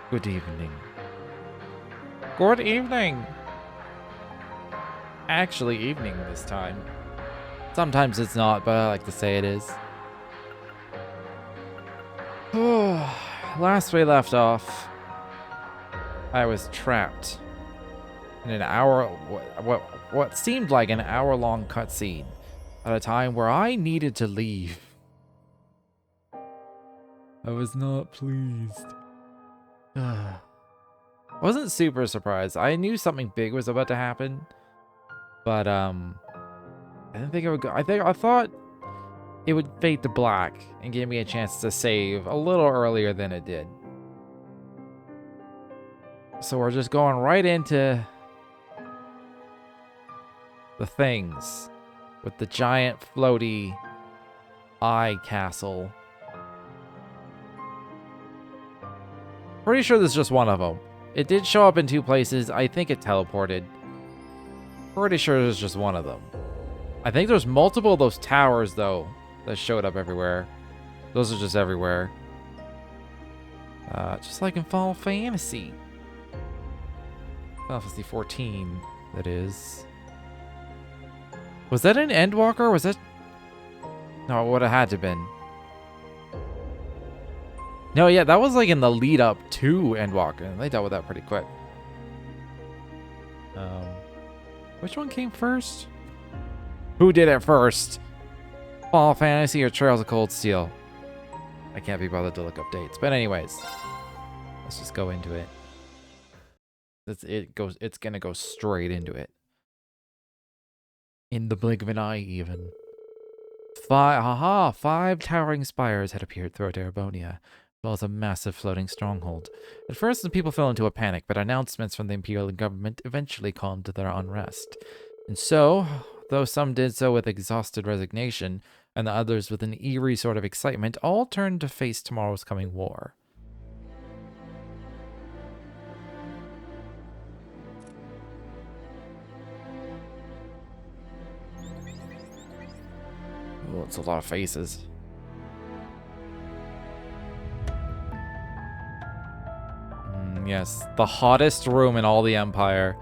Good evening. Good evening. Actually, evening this time. Sometimes it's not, but I like to say it is. Last we left off, I was trapped in an hour, what seemed like an hour-long cutscene at a time where I needed to leave. I was not pleased. I wasn't super surprised. I knew something big was about to happen, but I didn't think it would go. I thought it would fade to black and give me a chance to save a little earlier than it did. So we're just going right into the things with the giant floaty eye castle. Pretty sure this is just one of them. It did show up in two places. I think it teleported. Pretty sure there's just one of them. I think there's multiple of those towers, though, that showed up everywhere. Those are just everywhere. Just like in Final Fantasy. Final Fantasy 14, that is. Was that an Endwalker? Was that... No, it would have had to have been. No, yeah, that was like in the lead up to Endwalker, and they dealt with that pretty quick. Which one came first? Who did it first? Final Fantasy or Trails of Cold Steel? I can't be bothered to look up dates. But anyways, let's just go into it. It's gonna go straight into it. In the blink of an eye, even. Five towering spires had appeared throughout Erebonia, as well as a massive floating stronghold. At first, the people fell into a panic, but announcements from the Imperial government eventually calmed their unrest. And so, though some did so with exhausted resignation, and the others with an eerie sort of excitement, all turned to face tomorrow's coming war. Oh, it's a lot of faces. Yes, the hottest room in all the Empire.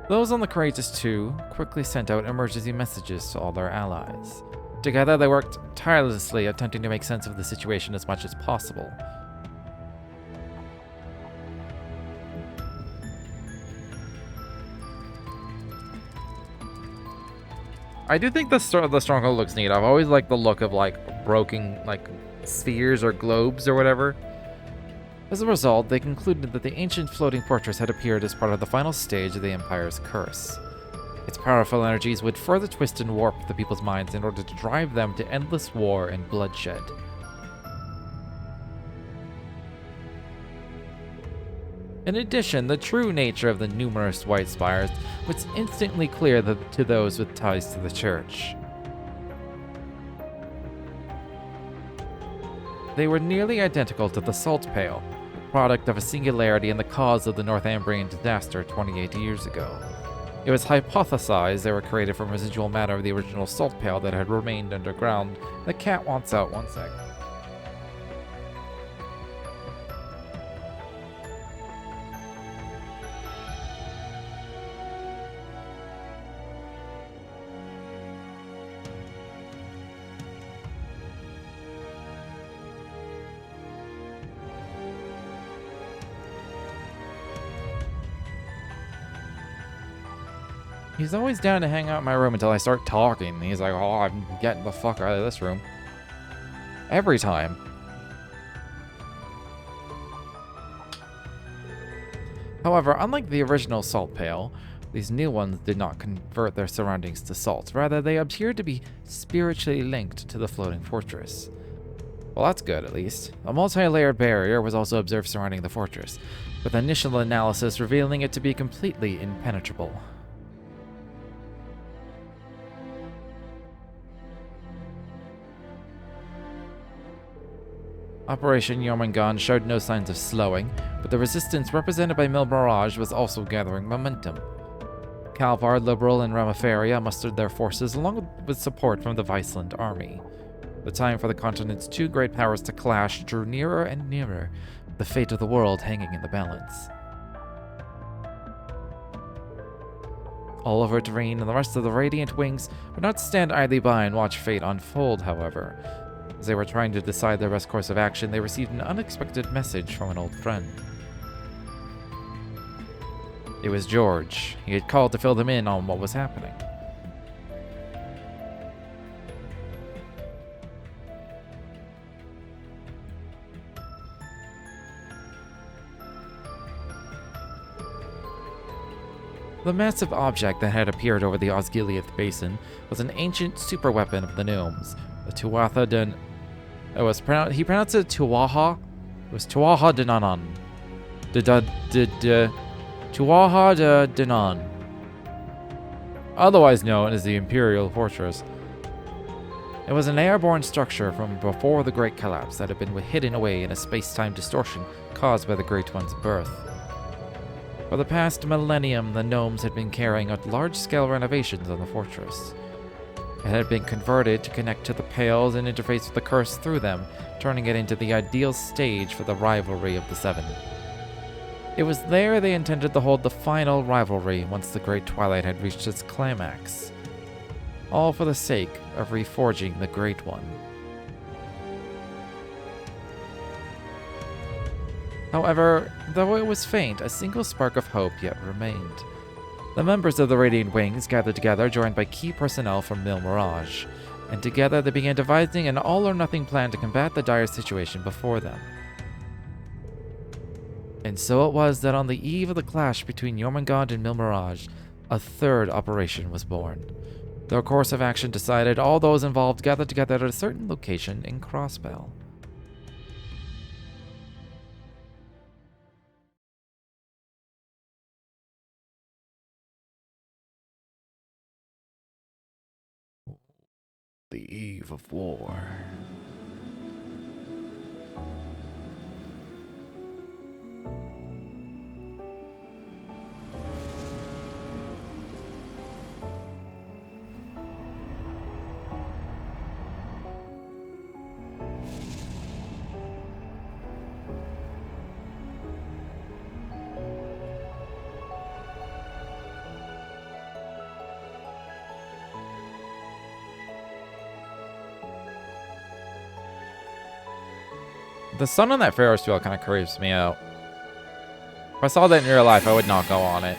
Those on the Courageous 2 quickly sent out emergency messages to all their allies. Together, they worked tirelessly, attempting to make sense of the situation as much as possible. I do think the stronghold looks neat. I've always liked the look of like broken like spheres or globes or whatever. As a result, they concluded that the ancient floating fortress had appeared as part of the final stage of the Empire's curse. Its powerful energies would further twist and warp the people's minds in order to drive them to endless war and bloodshed. In addition, the true nature of the numerous white spires was instantly clear to those with ties to the church. They were nearly identical to the Salt Pail, product of a singularity and the cause of the Northumbrian disaster 28 years ago. It was hypothesized they were created from residual matter of the original Salt Pail that had remained underground. The cat wants out, one sec. He's always down to hang out in my room until I start talking. He's like, oh, I'm getting the fuck out of this room. Every time. However, unlike the original Salt Pail, these new ones did not convert their surroundings to salt. Rather, they appeared to be spiritually linked to the floating fortress. Well, that's good, at least. A multi-layered barrier was also observed surrounding the fortress, with initial analysis revealing it to be completely impenetrable. Operation Jormungand showed no signs of slowing, but the resistance represented by Mil Mirage was also gathering momentum. Kalvar, Liberal, and Ramaferia mustered their forces along with support from the Viceland army. The time for the continent's two great powers to clash drew nearer and nearer, the fate of the world hanging in the balance. Oliver, Doreen, and the rest of the Radiant Wings would not stand idly by and watch fate unfold, however. As they were trying to decide their best course of action, they received an unexpected message from an old friend. It was George. He had called to fill them in on what was happening. The massive object that had appeared over the Osgiliath Basin was an ancient superweapon of the gnomes, the Tuatha Den. He pronounced it Tuaha. It was Tuaha Denanan. Tuaha de Denan, otherwise known as the Imperial Fortress. It was an airborne structure from before the Great Collapse that had been hidden away in a space-time distortion caused by the Great One's birth. For the past millennium, the gnomes had been carrying out large-scale renovations on the fortress. It had been converted to connect to the Pales and interface with the curse through them, turning it into the ideal stage for the rivalry of the Seven. It was there they intended to hold the final rivalry once the Great Twilight had reached its climax, all for the sake of reforging the Great One. However, though it was faint, a single spark of hope yet remained. The members of the Radiant Wings gathered together, joined by key personnel from Mil Mirage, and together they began devising an all-or-nothing plan to combat the dire situation before them. And so it was that on the eve of the clash between Jormungand and Mil Mirage, a third operation was born. Their course of action decided, all those involved gathered together at a certain location in Crossbell. The eve of war. The sun on that Ferris wheel kind of creeps me out. If I saw that in real life, I would not go on it.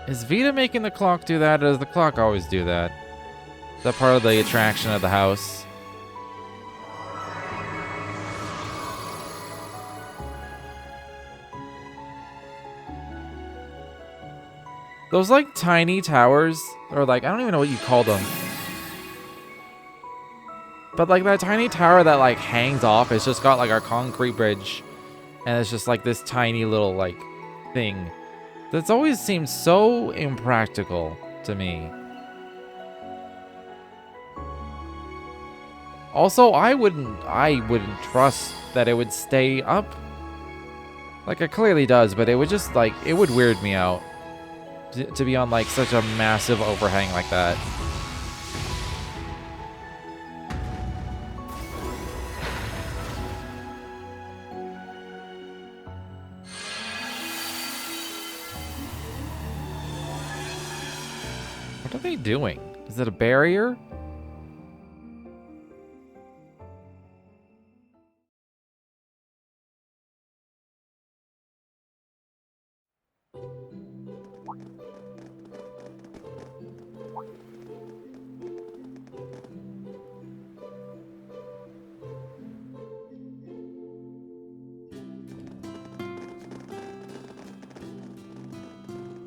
Is Vita making the clock do that, or does the clock always do that? Is that part of the attraction of the house? Those, like, tiny towers, or, like, I don't even know what you call them. But, like, that tiny tower that, like, hangs off, it's just got, like, a concrete bridge. And it's just, like, this tiny little, like, thing. That's always seemed so impractical to me. Also, I wouldn't trust that it would stay up. Like, it clearly does, but it would just, like, it would weird me out. To be on, like, such a massive overhang like that. What are they doing? Is it a barrier?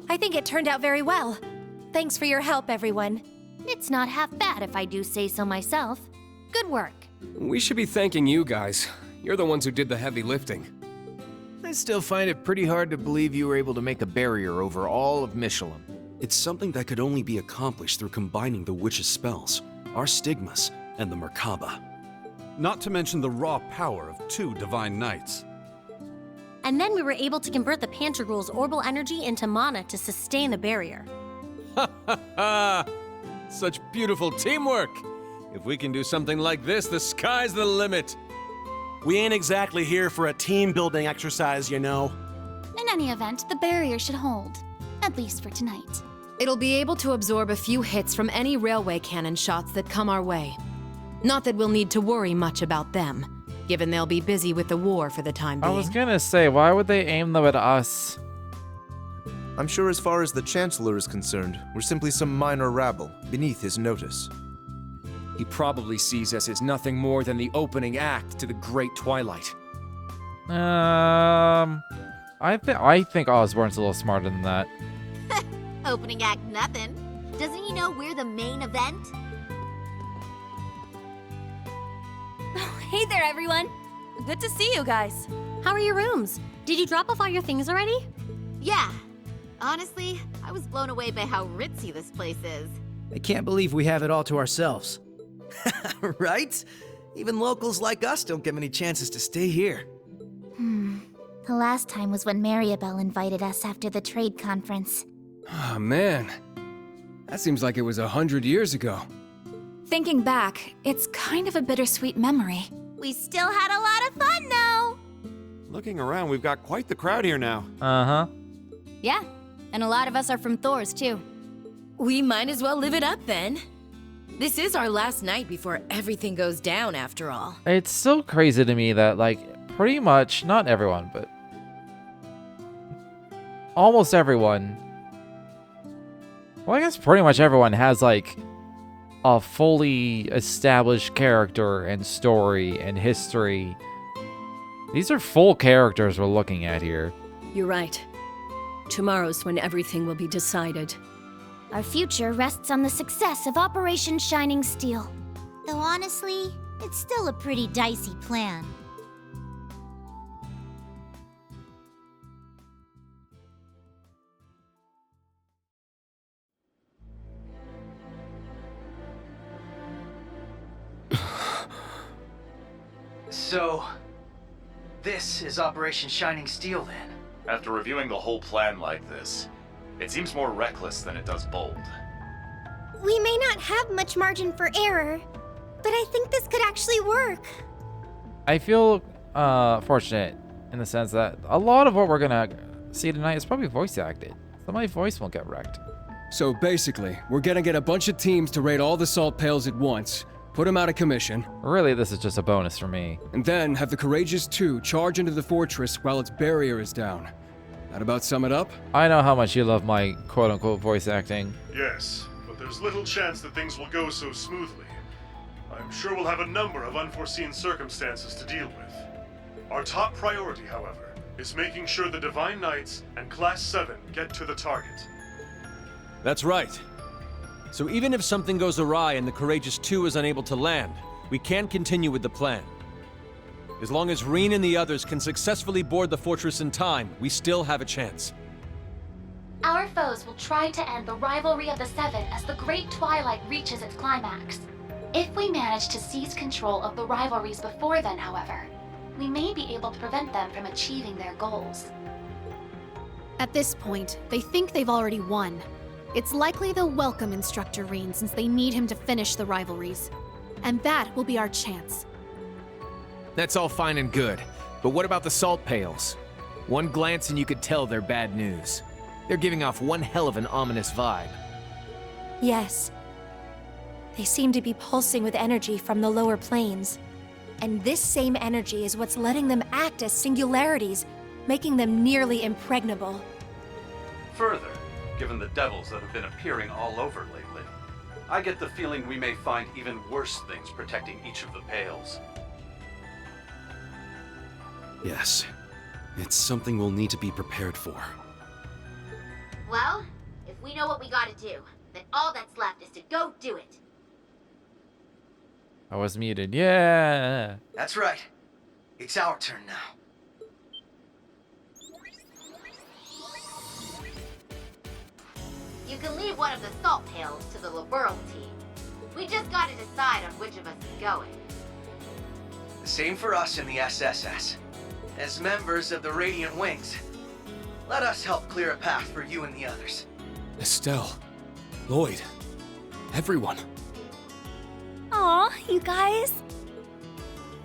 I think it turned out very well. Thanks for your help, everyone. It's not half bad if I do say so myself. Good work. We should be thanking you guys. You're the ones who did the heavy lifting. I still find it pretty hard to believe you were able to make a barrier over all of Mishelam. It's something that could only be accomplished through combining the witch's spells, our stigmas, and the Merkaba. Not to mention the raw power of 2 divine knights. And then we were able to convert the Pantagruel's orbal energy into mana to sustain the barrier. Ha ha ha! Such beautiful teamwork! If we can do something like this, the sky's the limit! We ain't exactly here for a team-building exercise, you know. In any event, the barrier should hold. At least for tonight. It'll be able to absorb a few hits from any railway cannon shots that come our way. Not that we'll need to worry much about them, given they'll be busy with the war for the time being. I was gonna say, why would they aim them at us? I'm sure as far as the Chancellor is concerned, we're simply some minor rabble beneath his notice. He probably sees us as nothing more than the opening act to the Great Twilight. I think Osborne's a little smarter than that. Opening act nothing. Doesn't he know we're the main event? Hey there, everyone. Good to see you guys. How are your rooms? Did you drop off all your things already? Yeah. Honestly, I was blown away by how ritzy this place is. I can't believe we have it all to ourselves. Right? Even locals like us don't get many chances to stay here. The last time was when Mariabelle invited us after the trade conference. Oh man, that seems like it was 100 years ago. Thinking back, it's kind of a bittersweet memory. We still had a lot of fun, though. Looking around, we've got quite the crowd here now. Uh-huh. Yeah, and a lot of us are from Thor's, too. We might as well live it up then. This is our last night before everything goes down, after all. It's so crazy to me that, like, pretty much, not everyone, but almost everyone, well, I guess pretty much everyone has, like, a fully established character and story and history. These are full characters we're looking at here. You're right. Tomorrow's when everything will be decided. Our future rests on the success of Operation Shining Steel. Though honestly, it's still a pretty dicey plan. So, this is Operation Shining Steel then? After reviewing the whole plan like this, it seems more reckless than it does bold. We may not have much margin for error, but I think this could actually work. I feel fortunate in the sense that a lot of what we're gonna see tonight is probably voice acted, so my voice won't get wrecked. So basically, we're gonna get a bunch of teams to raid all the salt pails at once, put them out of commission. Really, this is just a bonus for me. And then have the Courageous 2 charge into the fortress while its barrier is down. That about sum it up? I know how much you love my quote-unquote voice acting. Yes, but there's little chance that things will go so smoothly. I'm sure we'll have a number of unforeseen circumstances to deal with. Our top priority, however, is making sure the Divine Knights and Class 7 get to the target. That's right. So even if something goes awry and the Courageous 2 is unable to land, we can continue with the plan. As long as Reen and the others can successfully board the fortress in time, we still have a chance. Our foes will try to end the rivalry of the Seven as the Great Twilight reaches its climax. If we manage to seize control of the rivalries before then, however, we may be able to prevent them from achieving their goals. At this point, they think they've already won. It's likely they'll welcome Instructor Reen since they need him to finish the rivalries. And that will be our chance. That's all fine and good, but what about the salt pails? One glance and you could tell they're bad news. They're giving off one hell of an ominous vibe. Yes. They seem to be pulsing with energy from the lower planes. And this same energy is what's letting them act as singularities, making them nearly impregnable. Further, given the devils that have been appearing all over lately, I get the feeling we may find even worse things protecting each of the pails. Yes, it's something we'll need to be prepared for. Well, if we know what we gotta do, then all that's left is to go do it. I was muted. Yeah. That's right. It's our turn now. You can leave one of the salt pails to the Liberal team. We just gotta decide on which of us is going. The same for us in the SSS. As members of the Radiant Wings, let us help clear a path for you and the others. Estelle, Lloyd, everyone. Aw, you guys.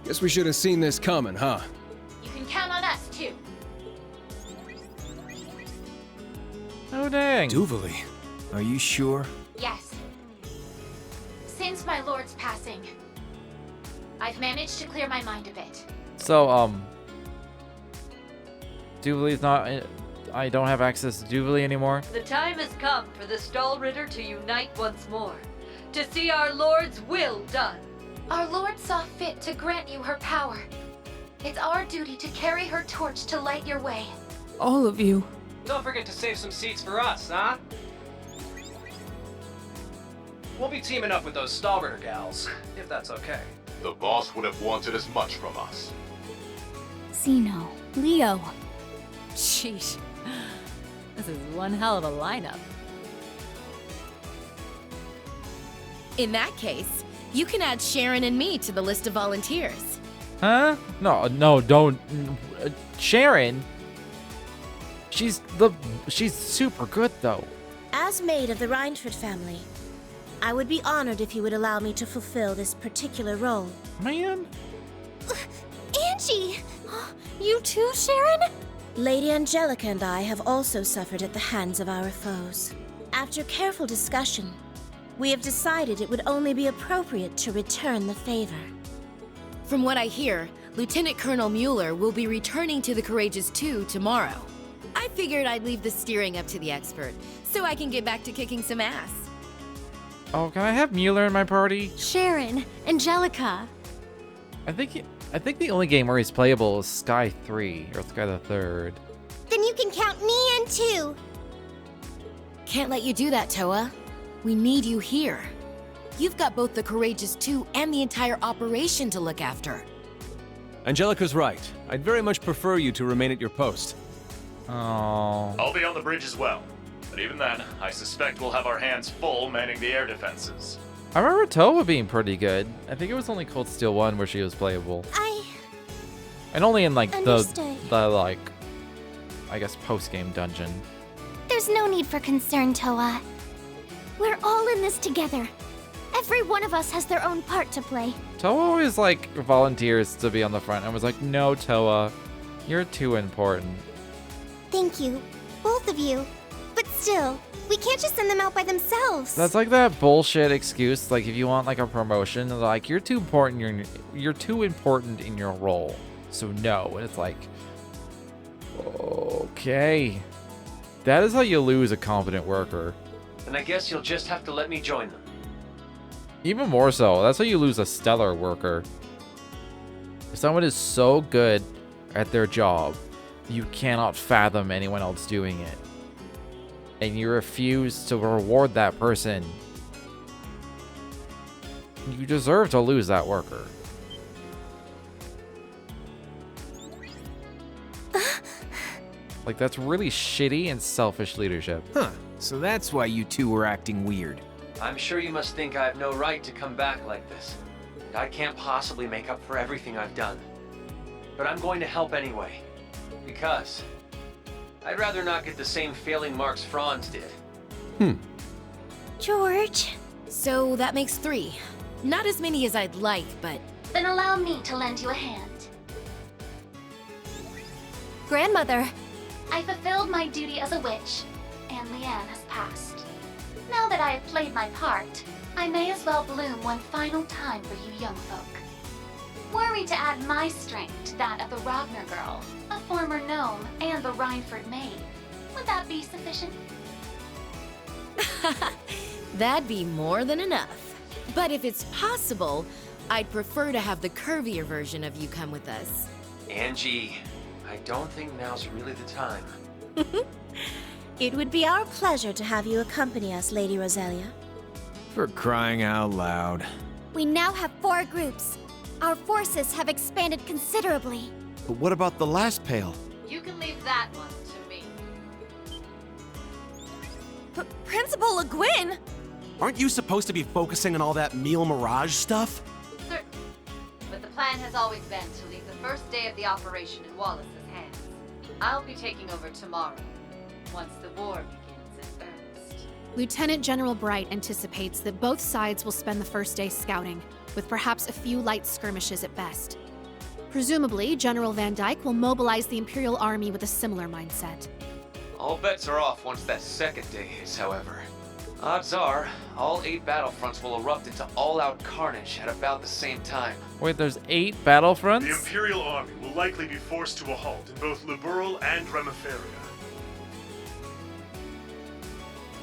Guess we should have seen this coming, huh? You can count on us, too. Oh, dang. Duvali, are you sure? Yes. Since my lord's passing, I've managed to clear my mind a bit. So, Duvali's not. I don't have access to Duvali anymore. The time has come for the Stahlritter to unite once more, to see our Lord's will done. Our Lord saw fit to grant you her power. It's our duty to carry her torch to light your way. All of you. Don't forget to save some seats for us, huh? We'll be teaming up with those Stahlritter gals, if that's okay. The boss would have wanted as much from us. Zeno, Leo. Sheesh. This is one hell of a lineup. In that case, you can add Sharon and me to the list of volunteers. Huh? No, don't. Sharon? She's super good, though. As maid of the Reinford family, I would be honored if you would allow me to fulfill this particular role. Man? Angie! You too, Sharon? Lady Angelica and I have also suffered at the hands of our foes. After careful discussion, we have decided it would only be appropriate to return the favor. From what I hear, Lieutenant Colonel Mueller will be returning to the Courageous 2 tomorrow. I figured I'd leave the steering up to the expert, so I can get back to kicking some ass. Oh, can I have Mueller in my party? Sharon, Angelica. I think the only game where he's playable is Sky 3 or Sky the 3rd. Then you can count me in too. Can't let you do that, Toa. We need you here. You've got both the Courageous 2 and the entire operation to look after. Angelica's right. I'd very much prefer you to remain at your post. Oh. I'll be on the bridge as well. But even then, I suspect we'll have our hands full manning the air defenses. I remember Toa being pretty good. I think it was only Cold Steel 1 where she was playable. And only in like Understood. the like, I guess post-game dungeon. There's no need for concern, Toa. We're all in this together. Every one of us has their own part to play. Toa always like volunteers to be on the front. I was like, no, Toa, you're too important. Thank you, both of you. But still, we can't just send them out by themselves. That's like that bullshit excuse. Like if you want like a promotion, they're like you're too important. You're too important in your role. So no, and it's like, okay, that is how you lose a competent worker. And I guess you'll just have to let me join them. Even more so, that's how you lose a stellar worker. If someone is so good at their job, you cannot fathom anyone else doing it. And you refuse to reward that person, you deserve to lose that worker. Like, that's really shitty and selfish leadership. Huh, so that's why you two were acting weird. I'm sure you must think I have no right to come back like this. I can't possibly make up for everything I've done. But I'm going to help anyway. Because I'd rather not get the same failing marks Franz did. George. So that makes 3. Not as many as I'd like, but... Then allow me to lend you a hand. Grandmother. I fulfilled my duty as a witch, and Leanne has passed. Now that I have played my part, I may as well bloom one final time for you young folk. Were we to add my strength to that of the Ragnar girl, a former gnome, and the Reinford maid, would that be sufficient? That'd be more than enough. But if it's possible, I'd prefer to have the curvier version of you come with us. Angie, I don't think now's really the time. It would be our pleasure to have you accompany us, Lady Roselia. For crying out loud. We now have 4 groups. Our forces have expanded considerably. But what about the last pail? You can leave that one to me. Principal Le Guin! Aren't you supposed to be focusing on all that meal mirage stuff? Certainly. But the plan has always been to leave the first day of the operation in Wallace's hands. I'll be taking over tomorrow, once the war begins in earnest. Lieutenant General Bright anticipates that both sides will spend the first day scouting, with perhaps a few light skirmishes at best. Presumably, General Van Dyke will mobilize the Imperial Army with a similar mindset. All bets are off once that second day hits, however. Odds are, all 8 battlefronts will erupt into all-out carnage at about the same time. Wait, there's 8 battlefronts? The Imperial Army will likely be forced to a halt in both Liberl and Remiferia.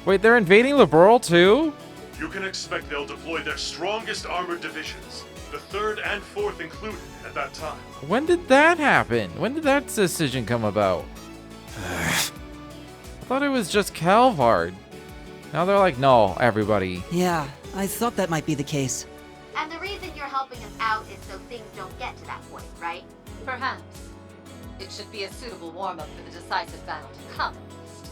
Wait, they're invading Liberl too? You can expect they'll deploy their strongest armored divisions, the 3rd and 4th included, at that time. When did that happen? When did that decision come about? I thought it was just Calvard. Now they're like, no, everybody. Yeah, I thought that might be the case. And the reason you're helping us out is so things don't get to that point, right? Perhaps. It should be a suitable warm-up for the decisive battle to come, at least.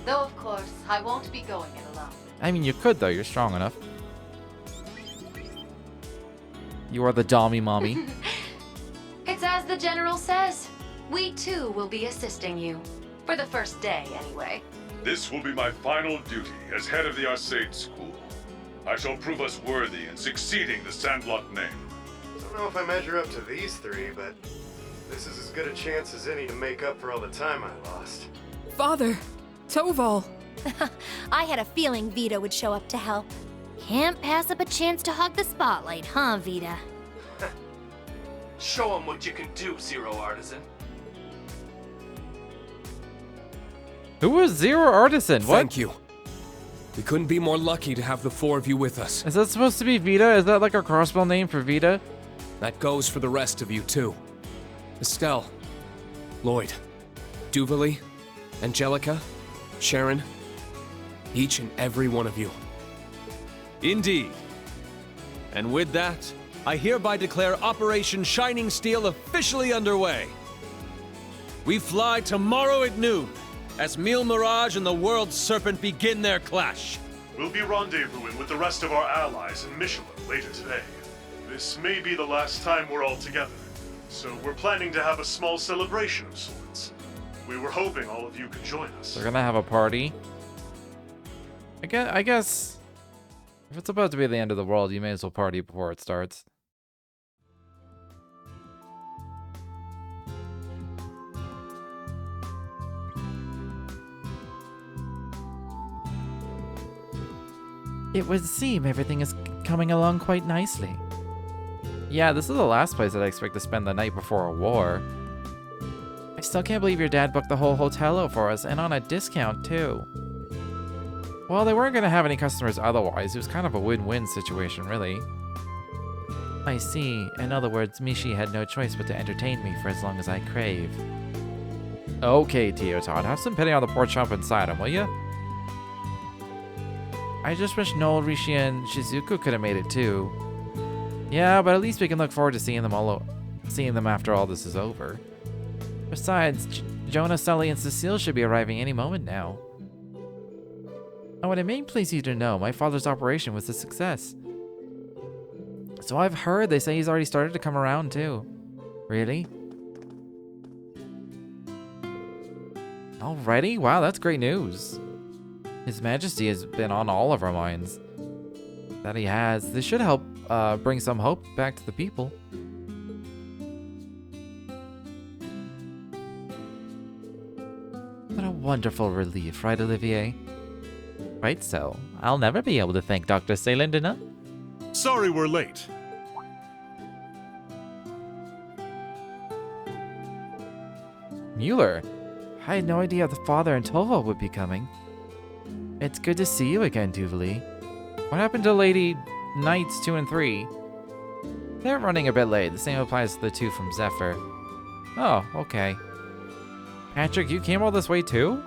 Though, of course, I won't be going it alone. I mean, you could, though. You're strong enough. You are the Dommy Mommy. It's as the General says. We too will be assisting you. For the first day, anyway. This will be my final duty as head of the Arcade School. I shall prove us worthy in succeeding the Sandlot name. Don't know if I measure up to these 3, but this is as good a chance as any to make up for all the time I lost. Father! Toval! I had a feeling Vita would show up to help. Can't pass up a chance to hog the spotlight, huh, Vita? Show 'em what you can do, Zero Artisan. Who was Zero Artisan? What? Thank you. We couldn't be more lucky to have the 4 of you with us. Is that supposed to be Vita? Is that like a crossbow name for Vita? That goes for the rest of you, too. Estelle, Lloyd, Duvalie, Angelica, Sharon, each and every one of you. Indeed. And with that, I hereby declare Operation Shining Steel officially underway. We fly tomorrow at noon, as Meal Mirage and the World Serpent begin their clash. We'll be rendezvousing with the rest of our allies in Mishelam later today. This may be the last time we're all together, so we're planning to have a small celebration of sorts. We were hoping all of you could join us. They're gonna have a party. I guess if it's about to be the end of the world, you may as well party before it starts. It would seem everything is coming along quite nicely. Yeah, this is the last place that I expect to spend the night before a war. I still can't believe your dad booked the whole hotel out for us, and on a discount, too. Well, they weren't going to have any customers otherwise. It was kind of a win-win situation, really. I see. In other words, Mishi had no choice but to entertain me for as long as I crave. Okay, Teotodd, have some pity on the poor chump inside him, will you? I just wish Noel, Rishi, and Shizuku could have made it too. Yeah, but at least we can look forward to seeing them after all this is over. Besides, Jonah, Sully, and Cecile should be arriving any moment now. Oh, and it may please you to know, my father's operation was a success. So I've heard they say he's already started to come around too. Really? Alrighty, wow, that's great news. His Majesty has been on all of our minds. That he has. This should help bring some hope back to the people. What a wonderful relief, right, Olivier? Right so. I'll never be able to thank Dr. Seyland enough. Sorry we're late. Mueller, I had no idea the father and Tova would be coming. It's good to see you again, Duvalie. What happened to Lady Knights 2 and 3? They're running a bit late. The same applies to the 2 from Zephyr. Oh, okay. Patrick, you came all this way too?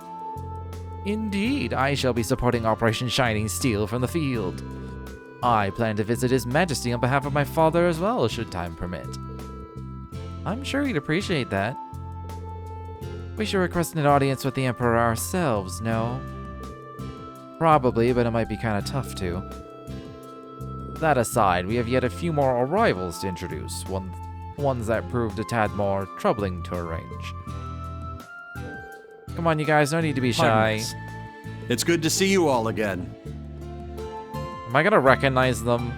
Indeed, I shall be supporting Operation Shining Steel from the field. I plan to visit His Majesty on behalf of my father as well, should time permit. I'm sure he'd appreciate that. We should request an audience with the Emperor ourselves, no? Probably, but it might be kind of tough to. That aside, we have yet a few more arrivals to introduce, ones that proved a tad more troubling to arrange. Come on, you guys, no need to be shy. Harmless. It's good to see you all again. Am I gonna recognize them?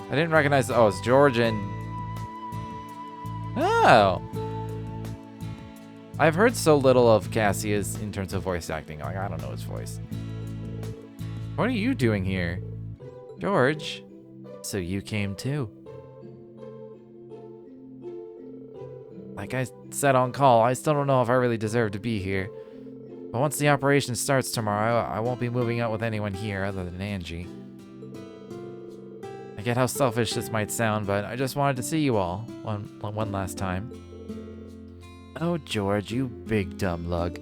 I didn't recognize. Oh, it's George and. Oh! I've heard so little of Cassius in terms of voice acting. Like, I don't know his voice. What are you doing here? George? So you came too. Like I said on call, I still don't know if I really deserve to be here. But once the operation starts tomorrow, I won't be moving out with anyone here other than Angie. I get how selfish this might sound, but I just wanted to see you all one last time. Oh, George, you big dumb lug.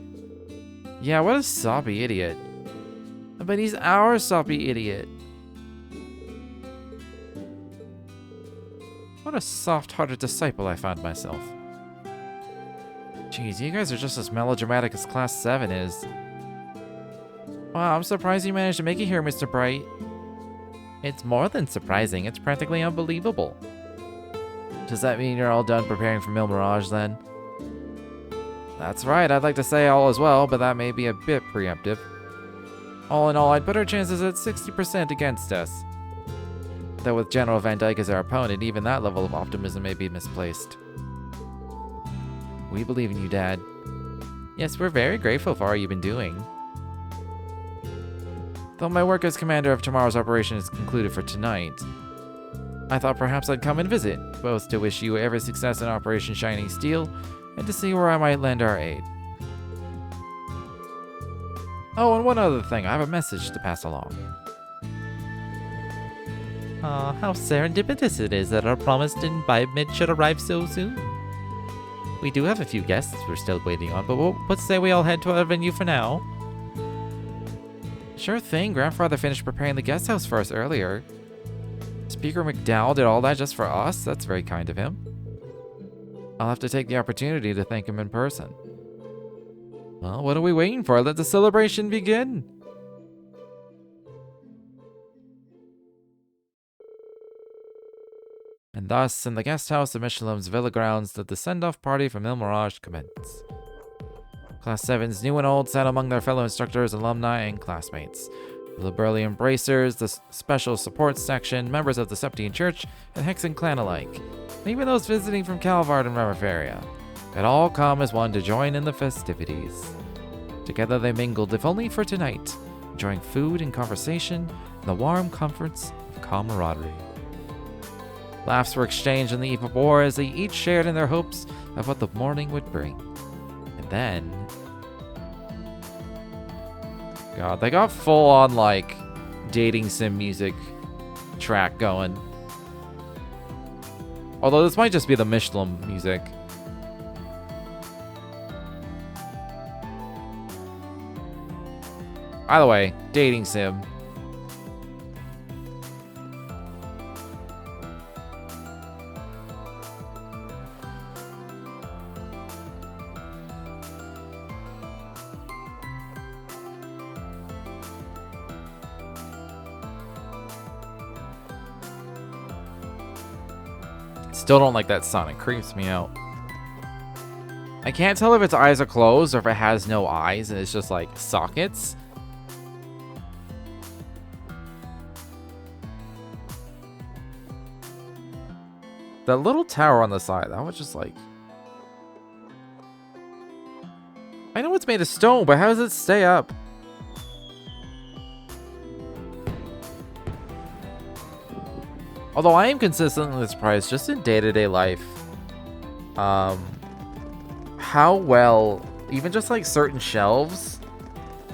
Yeah, what a soppy idiot. But he's our soppy idiot. What a soft-hearted disciple I found myself. Jeez, you guys are just as melodramatic as Class 7 is. Wow, I'm surprised you managed to make it here, Mr. Bright. It's more than surprising, it's practically unbelievable. Does that mean you're all done preparing for Mil Mirage, then? That's right, I'd like to say all as well, but that may be a bit preemptive. All in all, I'd put our chances at 60% against us. Though with General Van Dyke as our opponent, even that level of optimism may be misplaced. We believe in you, Dad. Yes, we're very grateful for all you've been doing. Though my work as commander of tomorrow's operation is concluded for tonight, I thought perhaps I'd come and visit, both to wish you every success in Operation Shining Steel, and to see where I might lend our aid. Oh, and one other thing, I have a message to pass along. How serendipitous it is that our promised imbibe should arrive so soon. We do have a few guests we're still waiting on, but let's say we all head to our venue for now. Sure thing, Grandfather finished preparing the guest house for us earlier. Speaker McDowell did all that just for us? That's very kind of him. I'll have to take the opportunity to thank him in person. Well, what are we waiting for? Let the celebration begin! And thus, in the guest house of Mishelam's villa grounds, did the send-off party for Mil Mirage commence. Class 7's new and old sat among their fellow instructors, alumni, and classmates. The burly embracers, the special support section, members of the Septine Church, and Hexen clan alike, and even those visiting from Calvard and Remiferia, had all come as one to join in the festivities. Together they mingled, if only for tonight, enjoying food and conversation and the warm comforts of camaraderie. Laughs were exchanged on the eve of war as they each shared in their hopes of what the morning would bring. And then... God, they got full-on, like, dating sim music track going. Although this might just be the Mishelam music. Either way, dating sim. Still don't like that sound. It creeps me out. I can't tell if its eyes are closed or if it has no eyes and it's just like sockets. That little tower on the side, that was just like... I know it's made of stone, but how does it stay up? Although I am consistently surprised, just in day-to-day life, how well, even just like certain shelves,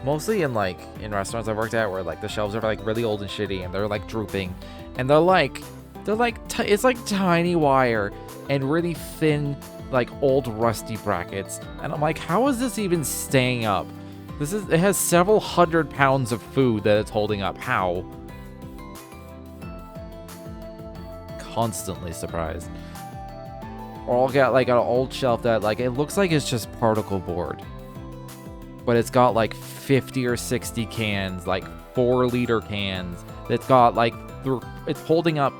mostly in restaurants I've worked at where like the shelves are like really old and shitty and they're like drooping, and it's like tiny wire and really thin, like old rusty brackets, and I'm like, how is this even staying up? It has several 100 pounds of food that it's holding up. How? Constantly surprised. Or I'll get like an old shelf that like it looks like it's just particle board. but it's got like 50 or 60 cans, like 4-liter cans. It's got like, it's holding up,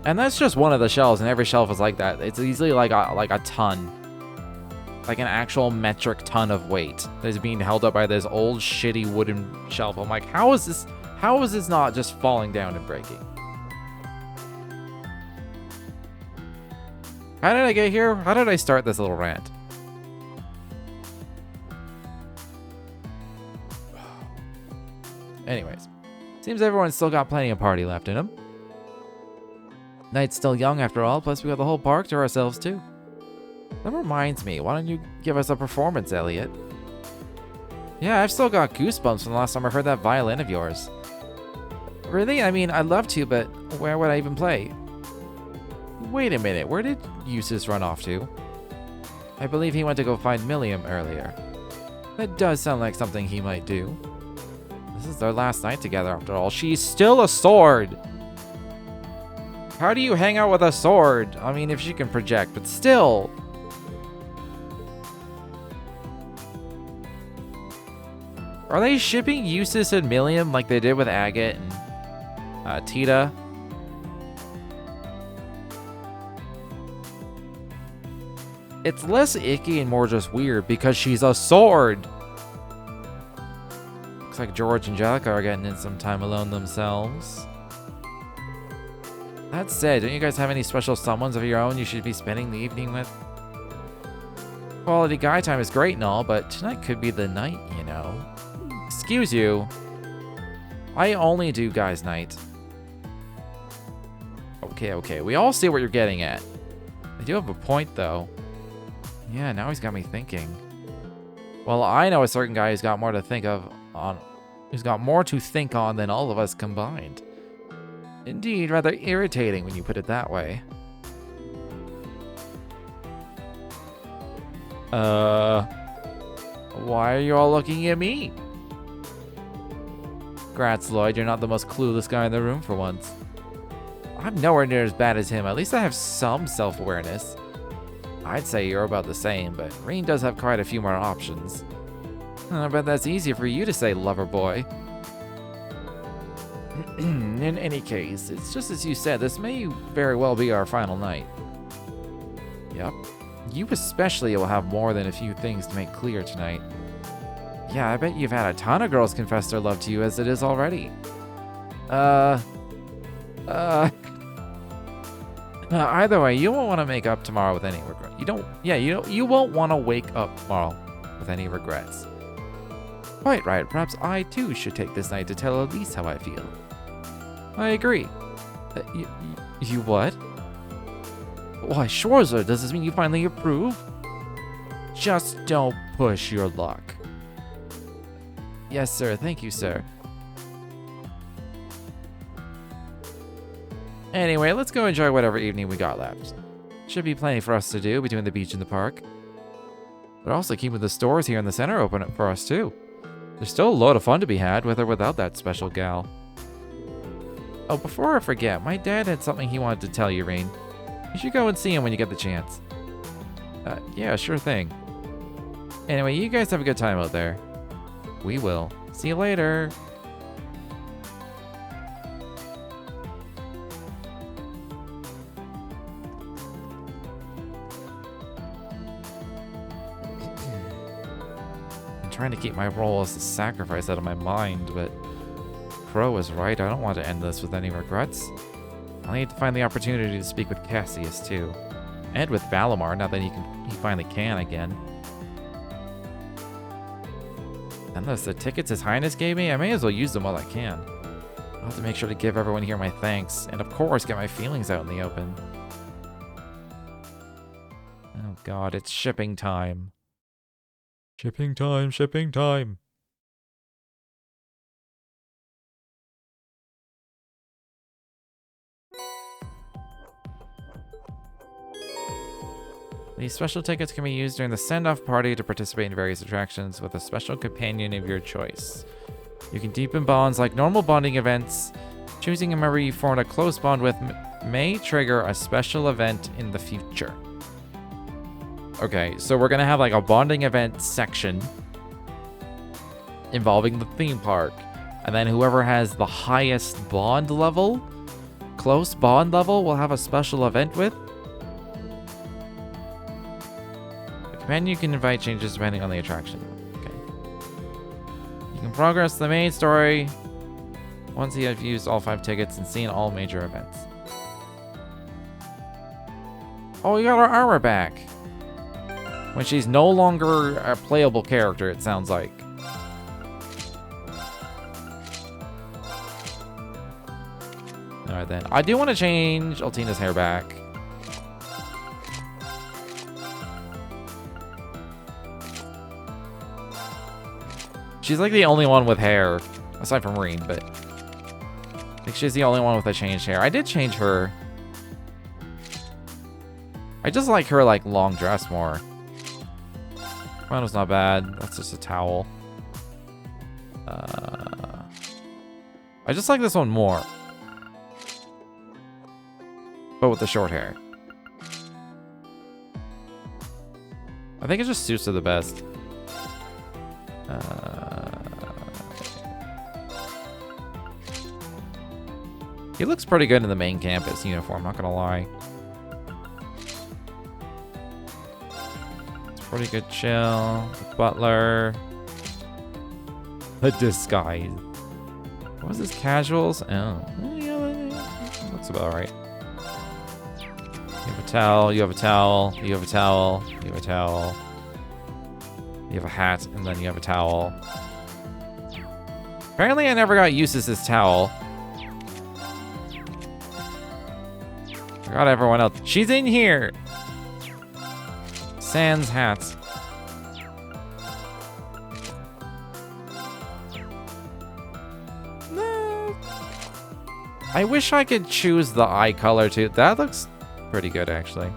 and that's just one of the shelves, and every shelf is like that. It's easily like a ton, like an actual metric ton of weight that is being held up by this old shitty wooden shelf. I'm like, how is this not just falling down and breaking? How did I get here? How did I start this little rant? Anyways, seems everyone's still got plenty of party left in them. Night's still young after all, plus we got the whole park to ourselves too. That reminds me, why don't you give us a performance, Elliot? Yeah, I've still got goosebumps from the last time I heard that violin of yours. Really? I mean, I'd love to, but where would I even play? Wait a minute, where did Eustace run off to? I believe he went to go find Mishelam earlier. That does sound like something he might do. This is their last night together after all. She's still a sword! How do you hang out with a sword? I mean, if she can project, but still. Are they shipping Eustace and Mishelam like they did with Agate and Tita? It's less icky and more just weird because she's a sword. Looks like George and Angelica are getting in some time alone themselves. That said, don't you guys have any special someones of your own you should be spending the evening with? Quality guy time is great and all, but tonight could be the night, you know. Excuse you. I only do guys' night. Okay. We all see what you're getting at. I do have a point, though. Yeah, now he's got me thinking. Well, I know a certain guy who's got more to think on than all of us combined. Indeed, rather irritating when you put it that way. Why are you all looking at me? Grats, Lloyd, you're not the most clueless guy in the room for once. I'm nowhere near as bad as him. At least I have some self-awareness. I'd say you're about the same, but Reen does have quite a few more options. I bet that's easier for you to say, lover boy. In any case, it's just as you said, this may very well be our final night. Yep. You especially will have more than a few things to make clear tonight. Yeah, I bet you've had a ton of girls confess their love to you as it is already. Either way, you won't want to make up tomorrow with any regret. You won't want to wake up tomorrow with any regrets. Quite right. Perhaps I too should take this night to tell Elise how I feel. I agree. You what? Why, Schwarzer, does this mean you finally approve? Just don't push your luck. Yes, sir. Thank you, sir. Anyway, let's go enjoy whatever evening we got left. Should be plenty for us to do between the beach and the park. They're also keeping the stores here in the center open up for us too. There's still a load of fun to be had with or without that special gal. Oh, before I forget, my dad had something he wanted to tell you, Reen. You should go and see him when you get the chance. Yeah, sure thing. Anyway, you guys have a good time out there. We will. See you later. I'm trying to keep my role as the sacrifice out of my mind, but Crow is right. I don't want to end this with any regrets. I'll need to find the opportunity to speak with Cassius too. And with Valimar, now that he finally can again. And the tickets His Highness gave me, I may as well use them while I can. I'll have to make sure to give everyone here my thanks, and of course get my feelings out in the open. Oh god, it's shipping time. Shipping time, shipping time. These special tickets can be used during the send-off party to participate in various attractions with a special companion of your choice. You can deepen bonds like normal bonding events. Choosing a member you formed a close bond with may trigger a special event in the future. Okay, so we're gonna have like a bonding event section involving the theme park. And then whoever has the highest bond level, close bond level, will have a special event with. The companion you can invite changes depending on the attraction. Okay. You can progress the main story once you have used all 5 tickets and seen all major events. Oh, we got our armor back. When she's no longer a playable character, it sounds like. Alright then. I do want to change Altina's hair back. She's like the only one with hair, aside from Reen, but I think she's the only one with a changed hair. I did change her. I just like her like long dress more. Mine was not bad. That's just a towel. I just like this one more. But with the short hair. I think it just suits her the best. He looks pretty good in the main campus uniform, not gonna lie. It's pretty good chill. The butler. The disguise. What was this? Casuals? Oh. Yeah, looks about right. You have a towel, you have a towel, you have a towel, you have a towel. You have a hat, and then you have a towel. Apparently I never got used to this towel. I got everyone else. She's in here! Sans hats. I wish I could choose the eye color too. That looks pretty good, actually.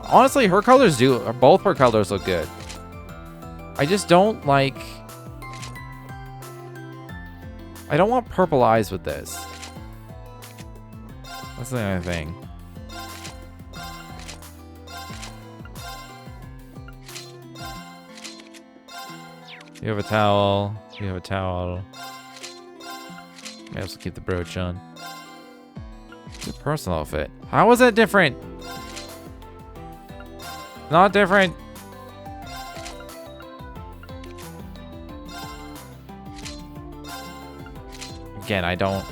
Honestly, her colors do. Both her colors look good. I just don't like... I don't want purple eyes with this. That's the only thing. You have a towel. You have a towel. I also keep the brooch on. Your personal outfit. How is that different? Not different. Again, I don't...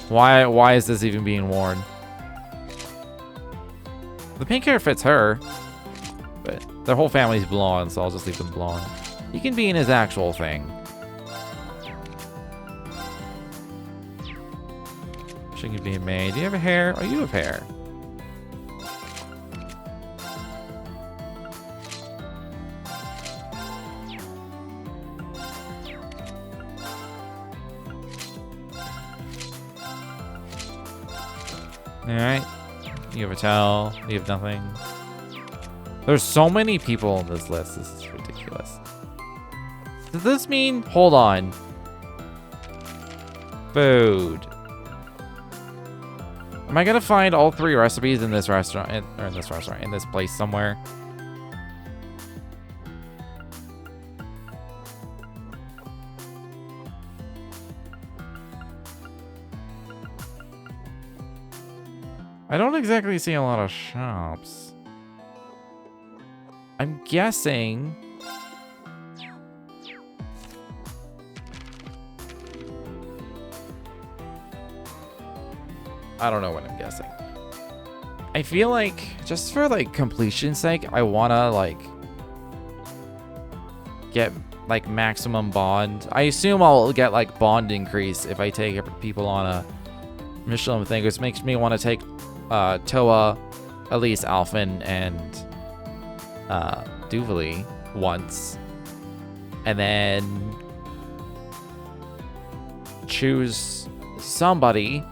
Why is this even being worn? The pink hair fits her. But their whole family's blonde, so I'll just leave them blonde. He can be in his actual thing. She can be made. Do you have a hair? Oh, you have hair. Alright. You have a towel. You have nothing. There's so many people on this list. This is ridiculous. Does this mean... Hold on. Food. Am I gonna find all 3 recipes in this restaurant? In this place somewhere? I don't exactly see a lot of shops. I'm guessing... I don't know what I'm guessing. I feel like, just for like completion's sake, I wanna like get like maximum bond. I assume I'll get like bond increase if I take people on a Mishelam thing, which makes me want to take Toa, Elise, Alphen, and Duvali once, and then choose somebody.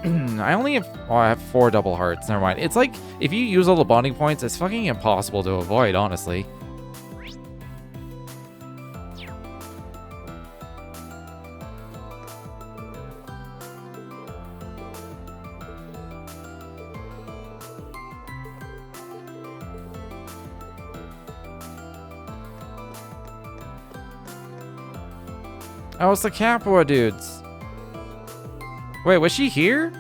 I only have... Oh, I have 4 double hearts. Never mind. It's like, if you use all the bonding points, it's fucking impossible to avoid, honestly. Oh, it's the Capua dudes. Wait, was she here?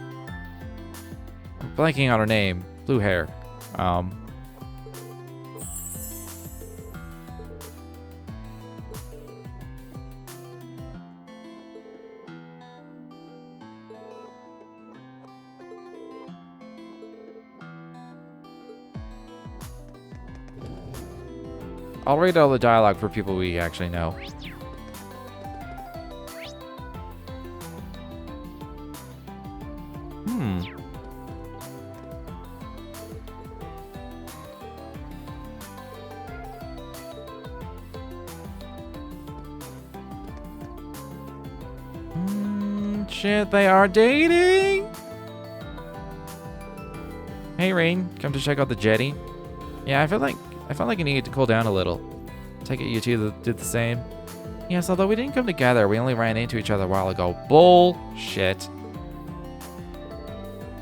I'm blanking on her name. Blue hair. I'll read all the dialogue for people we actually know. Shit, they are dating! Hey, Rain, come to check out the jetty? Yeah, I felt like I needed to cool down a little. Take it you two did the same. Yes, although we didn't come together, we only ran into each other a while ago. Bullshit.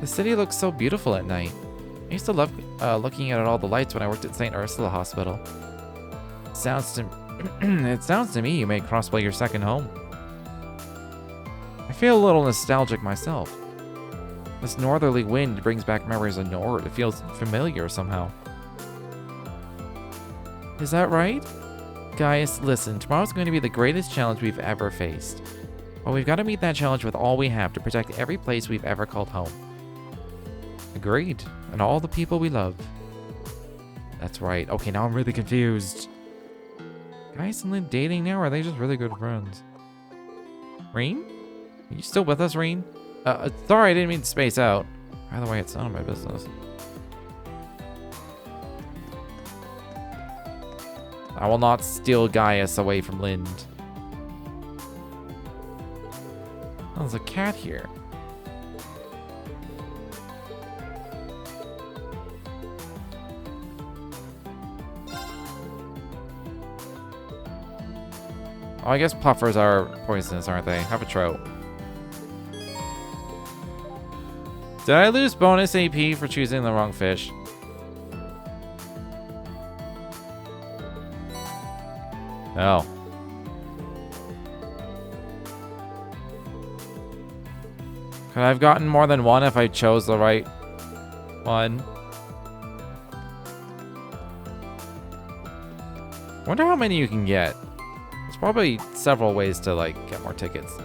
The city looks so beautiful at night. I used to love looking at all the lights when I worked at St. Ursula Hospital. It sounds to me you made Crossplay your second home. I feel a little nostalgic myself. This northerly wind brings back memories of Nord. It feels familiar somehow. Is that right? Guys, listen, tomorrow's going to be the greatest challenge we've ever faced. But we've got to meet that challenge with all we have to protect every place we've ever called home. Agreed. And all the people we love. That's right. Okay, now I'm really confused. Guys and Lynn dating now, or are they just really good friends? Reen? Are you still with us, Reen? Sorry, I didn't mean to space out. By the way, it's none of my business. I will not steal Gaius away from Lind. Oh, there's a cat here. Oh, I guess puffers are poisonous, aren't they? Have a trout. Did I lose bonus AP for choosing the wrong fish? No. Could I have gotten more than one if I chose the right one? Wonder how many you can get. There's probably several ways to, like, get more tickets.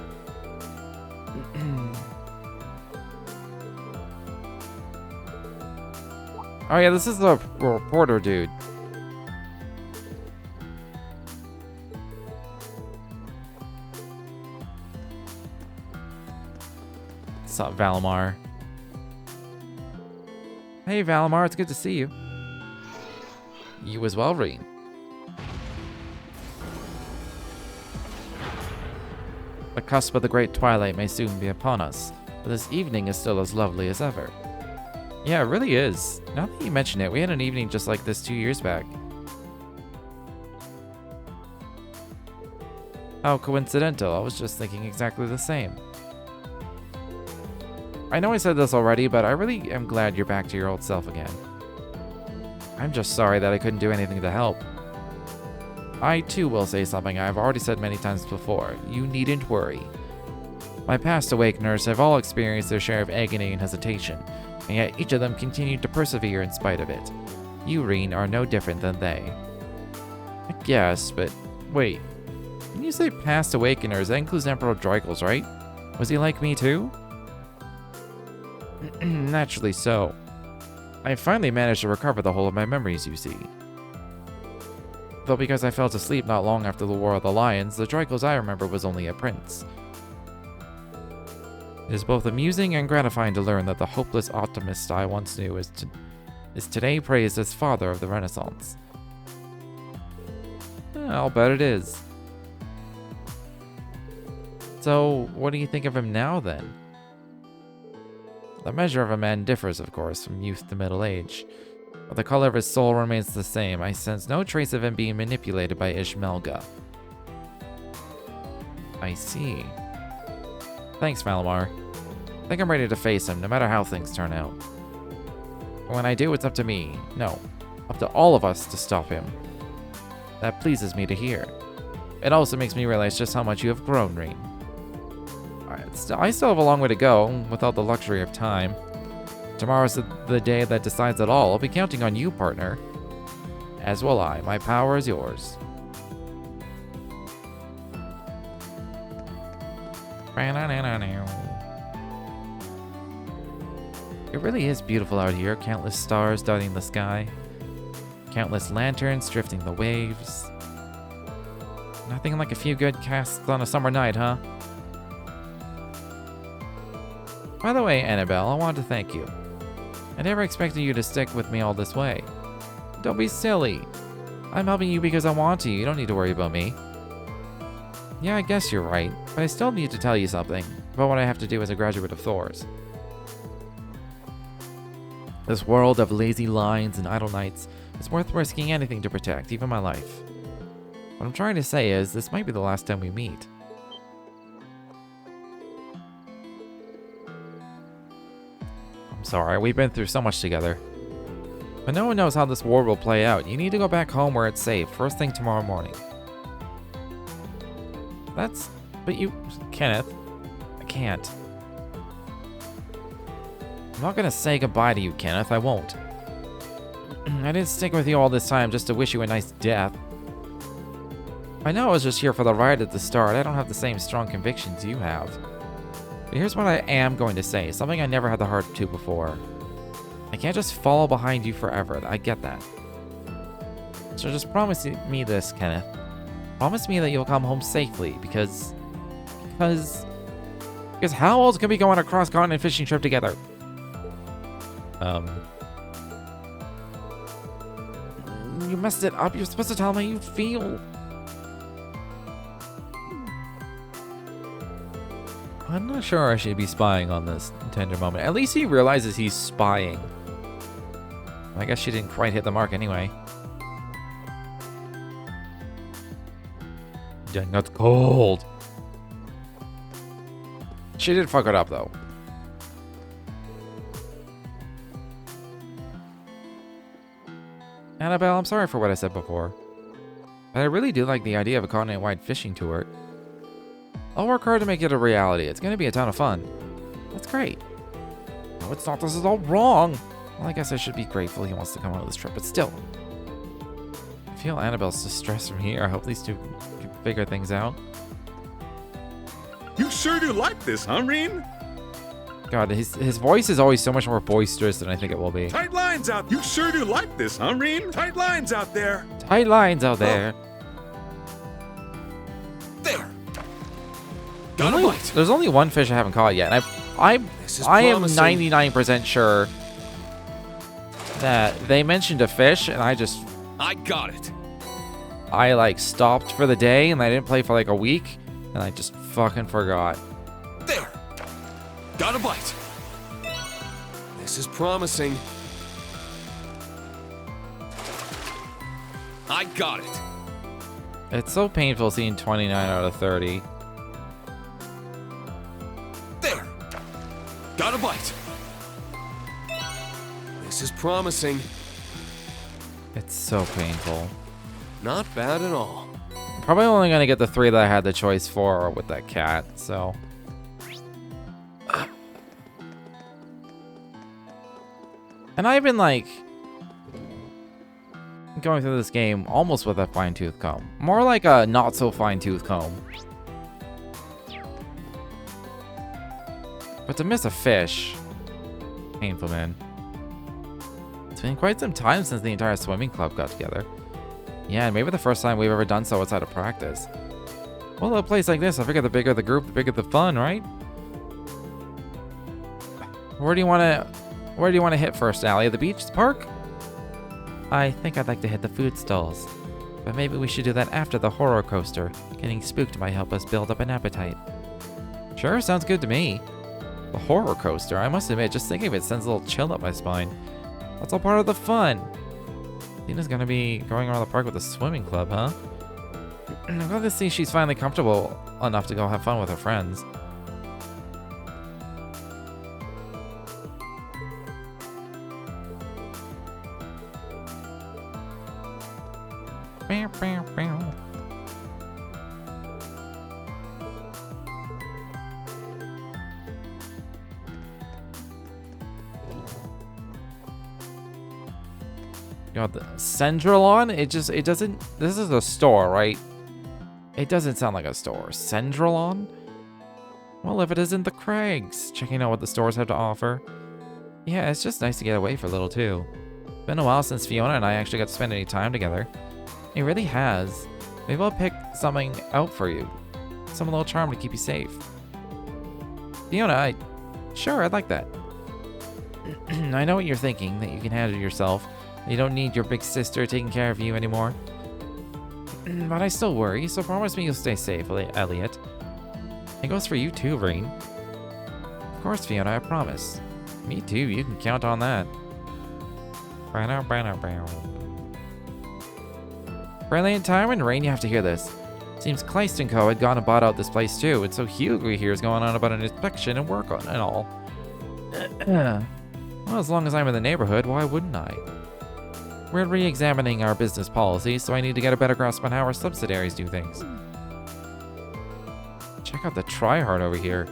Oh yeah, this is the reporter dude. What's up, Valimar? Hey, Valimar, it's good to see you. You as well, Reen. The cusp of the great twilight may soon be upon us, but this evening is still as lovely as ever. Yeah, it really is. Now that you mention it, we had an evening just like this 2 years back. How coincidental. I was just thinking exactly the same. I know I said this already, but I really am glad you're back to your old self again. I'm just sorry that I couldn't do anything to help. I too will say something I've already said many times before. You needn't worry. My past Awakeners have all experienced their share of agony and hesitation, and yet each of them continued to persevere in spite of it. You, Reen, are no different than they. I guess, but wait. When you say past Awakeners, that includes Emperor Dreigels, right? Was he like me too? Naturally so. I finally managed to recover the whole of my memories, you see. Though because I fell asleep not long after the War of the Lions, the Dreigels I remember was only a prince. It is both amusing and gratifying to learn that the hopeless optimist I once knew is today praised as father of the Renaissance. I'll bet it is. So, what do you think of him now, then? The measure of a man differs, of course, from youth to middle age. But the color of his soul remains the same. I sense no trace of him being manipulated by Ishmelga. I see. Thanks, Valimar. I think I'm ready to face him, no matter how things turn out. When I do, it's up to me. No, up to all of us to stop him. That pleases me to hear. It also makes me realize just how much you have grown, Rean. I still have a long way to go, without the luxury of time. Tomorrow's the day that decides it all. I'll be counting on you, partner. As will I. My power is yours. It really is beautiful out here. Countless stars dotting the sky. Countless lanterns drifting the waves. Nothing like a few good casts on a summer night, huh? By the way, Annabelle, I want to thank you. I never expected you to stick with me all this way. Don't be silly. I'm helping you because I want to. You don't need to worry about me. Yeah, I guess you're right, but I still need to tell you something about what I have to do as a graduate of Thor's. This world of lazy lines and idle nights is worth risking anything to protect, even my life. What I'm trying to say is, this might be the last time we meet. I'm sorry, we've been through so much together. But no one knows how this war will play out. You need to go back home where it's safe, first thing tomorrow morning. But you... Kenneth, I can't. I'm not gonna say goodbye to you, Kenneth, I won't. I didn't stick with you all this time just to wish you a nice death. I know I was just here for the ride at the start. I don't have the same strong convictions you have. But here's what I am going to say, something I never had the heart to before. I can't just follow behind you forever. I get that. So just promise me this, Kenneth. Promise me that you'll come home safely, because how else can we go on a cross-continent fishing trip together? You messed it up. You're supposed to tell me how you feel. I'm not sure I should be spying on this tender moment. At least he realizes he's spying. I guess she didn't quite hit the mark anyway. Dang, that's cold. She did fuck it up, though. Annabelle, I'm sorry for what I said before. But I really do like the idea of a continent-wide fishing tour. I'll work hard to make it a reality. It's going to be a ton of fun. That's great. No, it's not. This is all wrong. Well, I guess I should be grateful he wants to come on this trip, but still. I feel Annabelle's distress from here. I hope these two can figure things out. You sure do like this, huh, Rean? God, his voice is always so much more boisterous than I think it will be. Tight lines out. You sure do like this, huh, Rean? Tight lines out there. Tight lines out there. There. There's only one fish I haven't caught yet. And I am 99% sure that they mentioned a fish, and I got it. I like stopped for the day, and I didn't play for like a week, and I just fucking forgot. There. Got a bite. This is promising. I got it. It's so painful seeing 29 out of 30. There. Got a bite. This is promising. It's so painful. Not bad at all. I'm probably only gonna get the 3 that I had the choice for with that cat, so. And I've been like going through this game almost with a fine-tooth comb. More like a not so fine-tooth comb. But to miss a fish, painful, man. It's been quite some time since the entire swimming club got together. Yeah, maybe the first time we've ever done so outside of practice. Well, a place like this, I figure the bigger the group, the bigger the fun, right? Where do you want to hit first, Allie? The beach? The park? I think I'd like to hit the food stalls. But maybe we should do that after the horror coaster. Getting spooked might help us build up an appetite. Sure, sounds good to me. The horror coaster, I must admit, just thinking of it sends a little chill up my spine. That's all part of the fun. Tina's gonna be going around the park with the swimming club, huh? I'm glad to see she's finally comfortable enough to go have fun with her friends. God, the Centralon? It doesn't, this is a store, right? It doesn't sound like a store. Centralon? Well, if it isn't the Craigs, checking out what the stores have to offer. Yeah, it's just nice to get away for a little too. Been a while since Fiona and I actually got to spend any time together. It really has. Maybe I'll pick something out for you. Some little charm to keep you safe. Fiona, sure, I'd like that. I know what you're thinking, that you can handle yourself. You don't need your big sister taking care of you anymore. But I still worry, so promise me you'll stay safe, Elliot. It goes for you too, Reen. Of course, Fiona, I promise. Me too, you can count on that. Brilliant time and Rain, you have to hear this. Seems Kleist & Co. had gone and bought out this place too, and so Hugo here is going on about an inspection and work on and all. Well, as long as I'm in the neighborhood, why wouldn't I? We're re-examining our business policies, so I need to get a better grasp on how our subsidiaries do things. Check out the tryhard over here.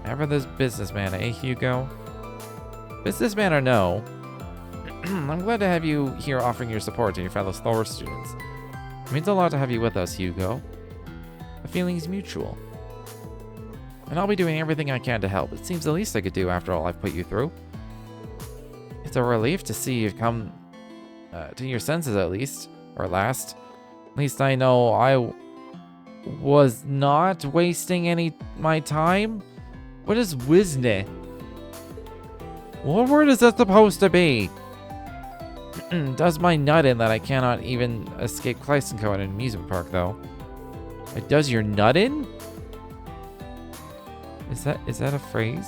Ever this businessman, eh, Hugo? Businessman or no, I'm glad to have you here offering your support to your fellow Thor students. It means a lot to have you with us, Hugo. The feeling's mutual. And I'll be doing everything I can to help. It seems the least I could do after all I've put you through. It's a relief to see you've come to your senses at least. Or last. At least I know I was not wasting my time. What is Wisne? What word is that supposed to be? Does my nut in that I cannot even escape Kleist & Co. at an amusement park, though. It does your nut in? Is that a phrase?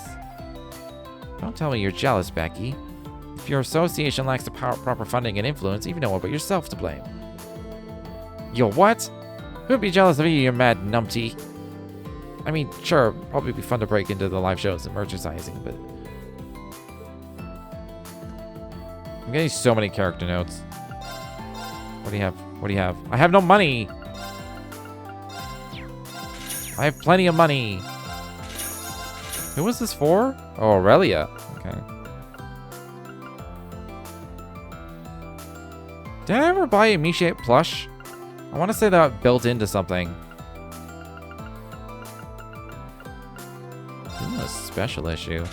Don't tell me you're jealous, Becky. If your association lacks the proper funding and influence, you've no one but yourself to blame. Yo, what? Who'd be jealous of you mad numpty? I mean, sure, probably be fun to break into the live shows and merchandising, but... I'm getting so many character notes. What do you have? What do you have? I have no money! I have plenty of money! Who was this for? Oh, Aurelia. Okay. Did I ever buy a Mishelam plush? I want to say that built into something. Ooh, a special issue.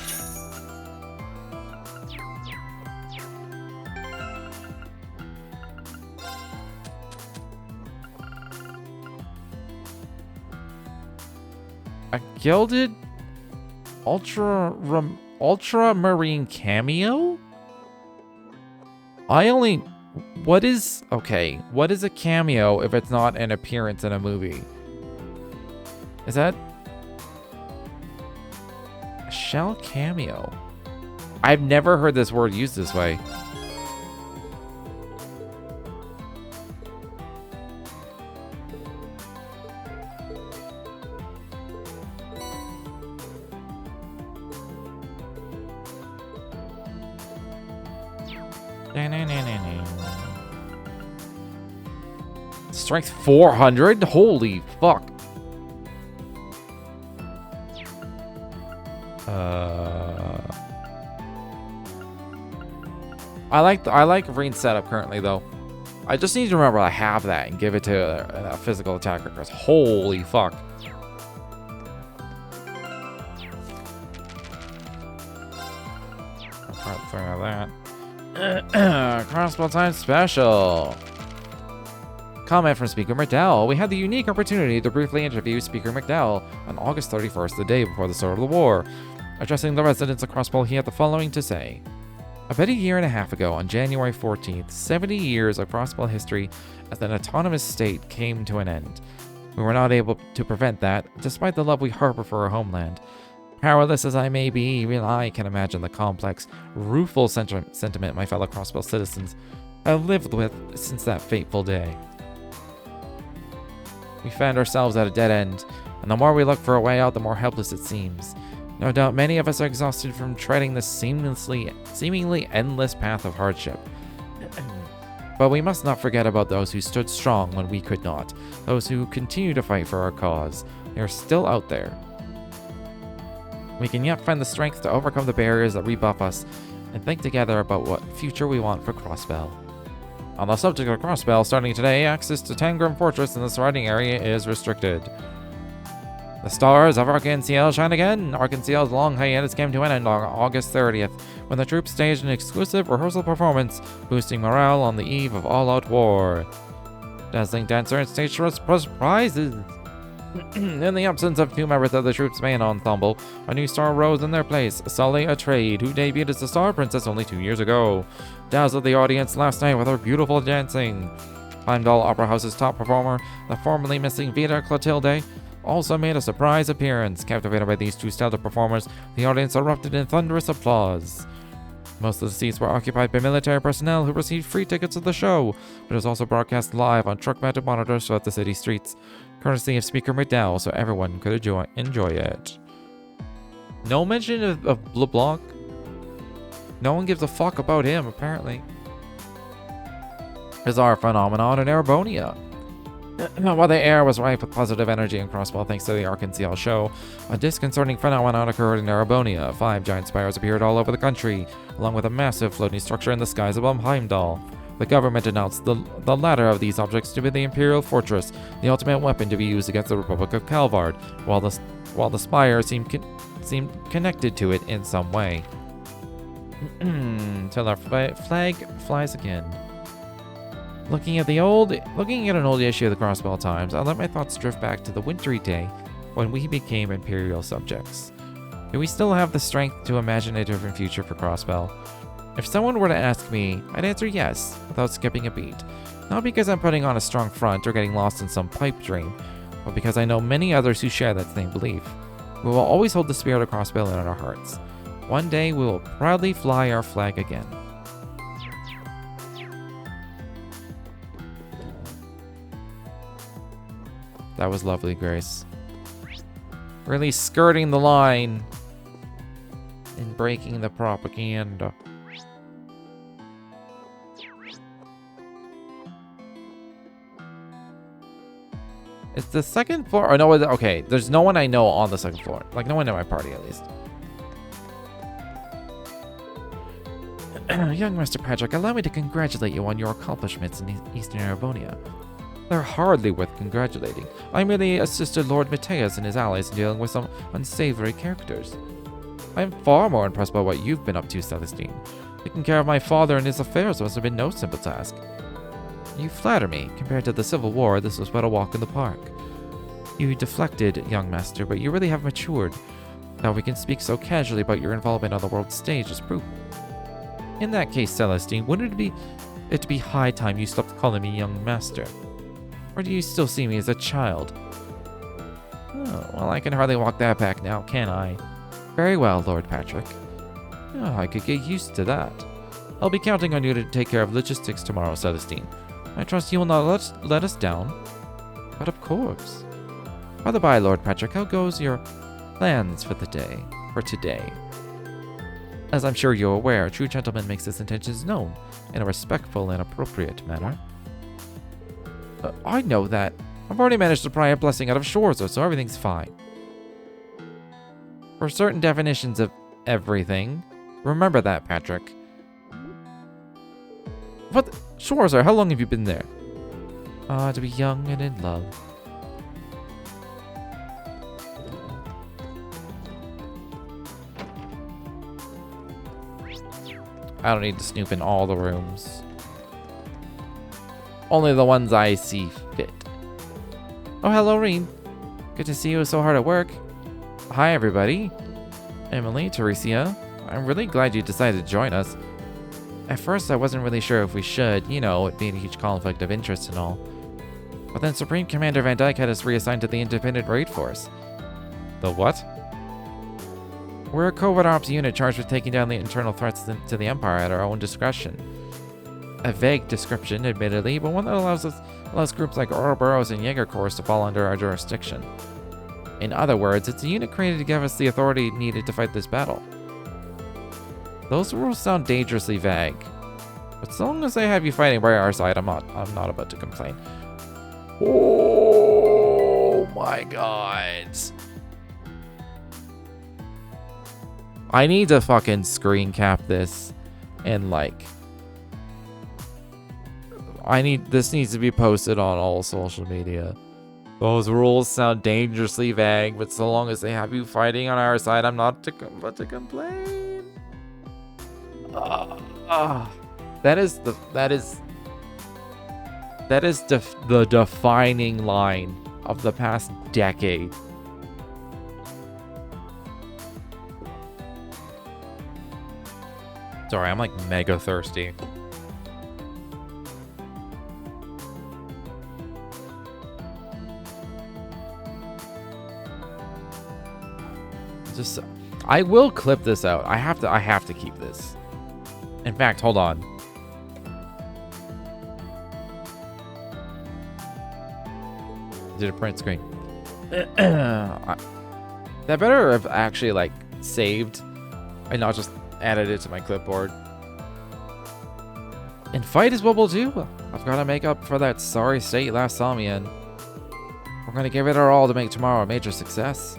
A gilded ultramarine cameo? What is a cameo if it's not an appearance in a movie? Is that a shell cameo? I've never heard this word used this way. Strength 400? Holy fuck. I like Reen's setup currently though. I just need to remember I have that and give it to a physical attacker because holy fuck. Apart from that. Crossbow time special. Comment from Speaker McDowell. We had the unique opportunity to briefly interview Speaker McDowell on August 31st, the day before the start of the war. Addressing the residents of Crossbow, he had the following to say. About a year and a half ago, on January 14th, 70 years of Crossbow history as an autonomous state came to an end. We were not able to prevent that, despite the love we harbor for our homeland. Powerless as I may be, even I can imagine the complex, rueful sentiment my fellow Crossbow citizens have lived with since that fateful day. We found ourselves at a dead end, and the more we look for a way out, the more helpless it seems. No doubt many of us are exhausted from treading this seemingly endless path of hardship. But we must not forget about those who stood strong when we could not, those who continue to fight for our cause. They are still out there. We can yet find the strength to overcome the barriers that rebuff us, and think together about what future we want for Crossbell. On the subject of Crossbell, starting today, access to Tangram Fortress and the surrounding area is restricted. The stars of Arkansas shine again. Arkansas's long hiatus came to an end on August 30th, when the troops staged an exclusive rehearsal performance, boosting morale on the eve of all-out war. Dazzling dancer and stage surprises. In the absence of two members of the troop's main ensemble, a new star rose in their place, Sully Atreides, who debuted as the Star Princess only 2 years ago, dazzled the audience last night with her beautiful dancing. Heimdall Opera House's top performer, the formerly missing Vita Clotilde, also made a surprise appearance. Captivated by these two stellar performers, the audience erupted in thunderous applause. Most of the seats were occupied by military personnel who received free tickets to the show, but it was also broadcast live on truck-mounted monitors throughout the city streets, courtesy of Speaker McDowell, so everyone could enjoy it. No mention of LeBlanc. No one gives a fuck about him, apparently. Bizarre phenomenon in Erebonia. While the air was rife with positive energy in Crossbell thanks to the Arkansas show, a disconcerting phenomenon occurred in Erebonia. 5 giant spires appeared all over the country, along with a massive floating structure in the skies above Heimdall. The government announced the latter of these objects to be the Imperial Fortress, the ultimate weapon to be used against the Republic of Calvard, while the spire seemed connected to it in some way. Till our flag flies again. Looking at an old issue of the Crossbell Times, I let my thoughts drift back to the wintry day when we became Imperial subjects. Do we still have the strength to imagine a different future for Crossbell? If someone were to ask me, I'd answer yes, without skipping a beat. Not because I'm putting on a strong front or getting lost in some pipe dream, but because I know many others who share that same belief. We will always hold the spirit of Crossbell in our hearts. One day we will proudly fly our flag again. That was lovely, Grace. Really skirting the line and breaking the propaganda. It's the second floor. Or no, okay, there's no one I know on the second floor. Like, no one in my party, at least. Young Master Patrick, allow me to congratulate you on your accomplishments in Eastern Erebonia. They're hardly worth congratulating. I merely assisted Lord Mateus and his allies in dealing with some unsavory characters. I am far more impressed by what you've been up to, Celestine. Taking care of my father and his affairs must have been no simple task. You flatter me. Compared to the Civil War, this was but a walk in the park. You deflected, young master, but you really have matured. Now we can speak so casually about your involvement on the world stage is proof. In that case, Celestine, wouldn't it be high time you stopped calling me young master? Or do you still see me as a child? Oh, well, I can hardly walk that back now, can I? Very well, Lord Patrick. Oh, I could get used to that. I'll be counting on you to take care of logistics tomorrow, Celestine. I trust you will not let us down. But of course. By the by, Lord Patrick, how goes your plans for today? As I'm sure you're aware, a true gentleman makes his intentions known in a respectful and appropriate manner. I know that. I've already managed to pry a blessing out of Schwarzer, so everything's fine. For certain definitions of everything, remember that, Patrick. What? Schwarzer, how long have you been there? To be young and in love. I don't need to snoop in all the rooms. Only the ones I see fit. Oh, hello, Reen. Good to see you so hard at work. Hi, everybody. Emily, Teresia. I'm really glad you decided to join us. At first, I wasn't really sure if we should, you know, it being a huge conflict of interest and all. But then Supreme Commander Van Dyke had us reassigned to the Independent Raid Force. The what? We're a covert ops unit charged with taking down the internal threats to the Empire at our own discretion. A vague description, admittedly, but one that allows groups like Ouroboros and Jaeger Corps to fall under our jurisdiction. In other words, it's a unit created to give us the authority needed to fight this battle. Those rules sound dangerously vague, but so long as they have you fighting by our side, I'm not about to complain. Oh my god. I need to fucking screen cap this. And like, this needs to be posted on all social media. Those rules sound dangerously vague, but so long as they have you fighting on our side, I'm not but to complain. That is the defining line of the past decade. Sorry, I'm like mega thirsty. Just, I will clip this out. I have to keep this. In fact, hold on. Did a print screen. That better have actually like saved and not just added it to my clipboard. And fight is what we'll do. I've got to make up for that sorry state you last saw me in. We're going to give it our all to make tomorrow a major success.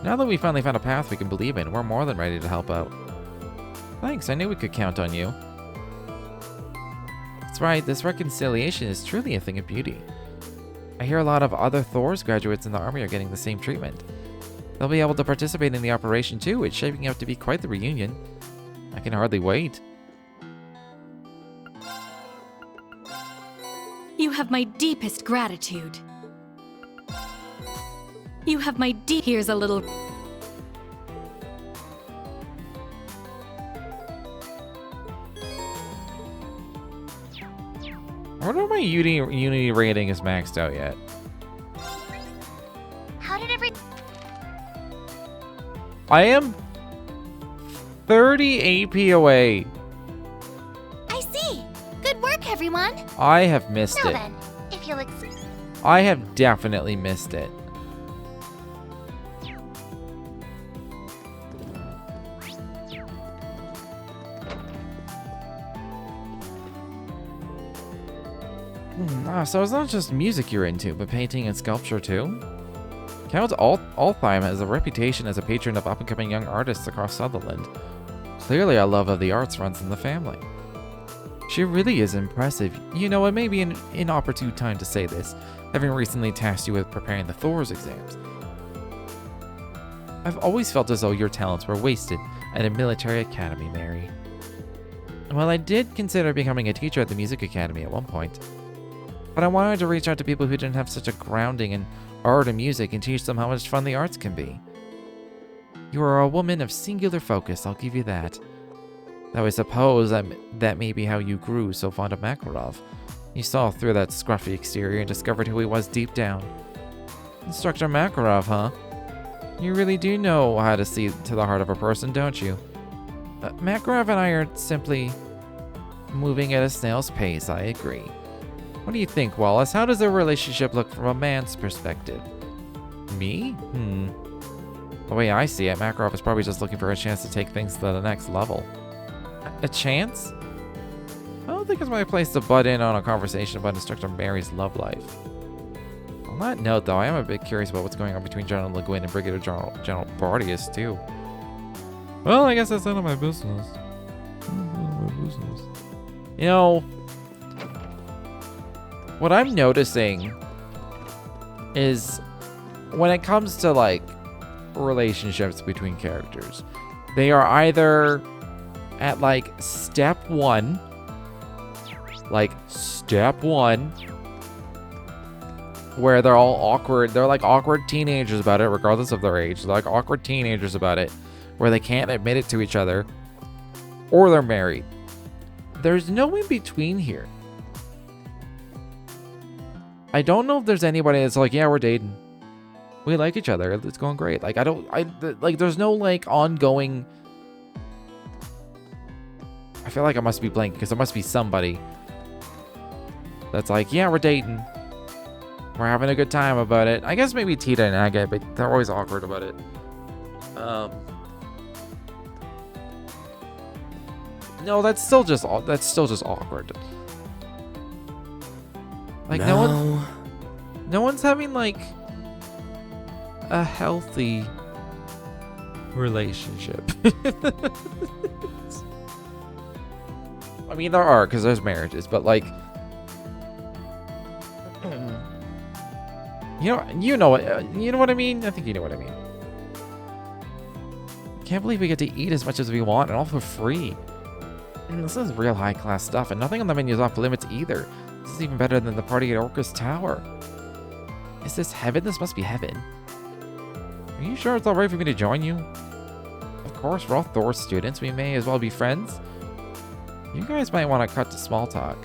Now that we finally found a path we can believe in, we're more than ready to help out. Thanks, I knew we could count on you. That's right, this reconciliation is truly a thing of beauty. I hear a lot of other Thor's graduates in the army are getting the same treatment. They'll be able to participate in the operation too. It's shaping up to be quite the reunion. I can hardly wait. You have my deepest gratitude. You have my deep... Here's a little... I wonder if my Unity rating is maxed out yet. How did every... I am 30 AP away. I see. Good work, everyone. I have missed Now it. then, if you'll... I have definitely missed it. So it's not just music you're into, but painting and sculpture too? Count Altheim has a reputation as a patron of up-and-coming young artists across Sutherland. Clearly a love of the arts runs in the family. She really is impressive. You know, it may be an inopportune time to say this, having recently tasked you with preparing the Thor's exams. I've always felt as though your talents were wasted at a military academy, Mary. Well, I did consider becoming a teacher at the music academy at one point. But I wanted to reach out to people who didn't have such a grounding in art and music and teach them how much fun the arts can be. You are a woman of singular focus, I'll give you that. Though I suppose that may be how you grew so fond of Makarov. You saw through that scruffy exterior and discovered who he was deep down. Instructor Makarov, huh? You really do know how to see to the heart of a person, don't you? Makarov and I are simply moving at a snail's pace, I agree. What do you think, Wallace? How does their relationship look from a man's perspective? Me? The way I see it, Makarov is probably just looking for a chance to take things to the next level. A chance? I don't think it's my place to butt in on a conversation about Instructor Mary's love life. On that note, though, I am a bit curious about what's going on between General Le Guin and Brigadier General Bardius, too. Well, I guess that's none of my business. You know, what I'm noticing is when it comes to like relationships between characters, they are either at like step one, where they're all awkward. They're like awkward teenagers about it, regardless of their age. They're like awkward teenagers about it, where they can't admit it to each other, or they're married. There's no in between here. I don't know if there's anybody that's like, yeah, we're dating. We like each other. It's going great. Like, there's no like ongoing. I feel like I must be blank because there must be somebody that's like, yeah, we're dating. We're having a good time about it. I guess maybe Tita and Aga, but they're always awkward about it. No, that's still just awkward. Like no one's having like a healthy relationship. I mean, there are, because there's marriages, but like, you know what I mean? I think you know what I mean. I can't believe we get to eat as much as we want, and all for free. This is real high-class stuff, and nothing on the menu is off limits either. This is even better than the party at Orca's Tower. Is this heaven? This must be heaven. Are you sure it's alright for me to join you? Of course, we're all Thor students. We may as well be friends. You guys might want to cut to small talk.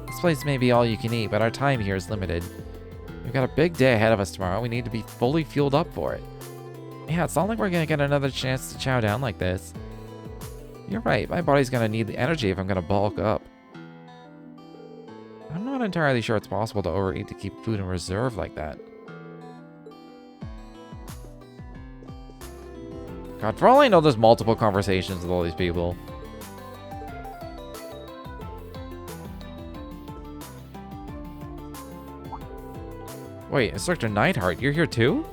This place may be all you can eat, but our time here is limited. We've got a big day ahead of us tomorrow. We need to be fully fueled up for it. Yeah, it's not like we're gonna get another chance to chow down like this. You're right, my body's gonna need the energy if I'm gonna bulk up. I'm not entirely sure it's possible to overeat to keep food in reserve like that. God, for all I know, there's multiple conversations with all these people. Wait, Instructor Neidhart, you're here too?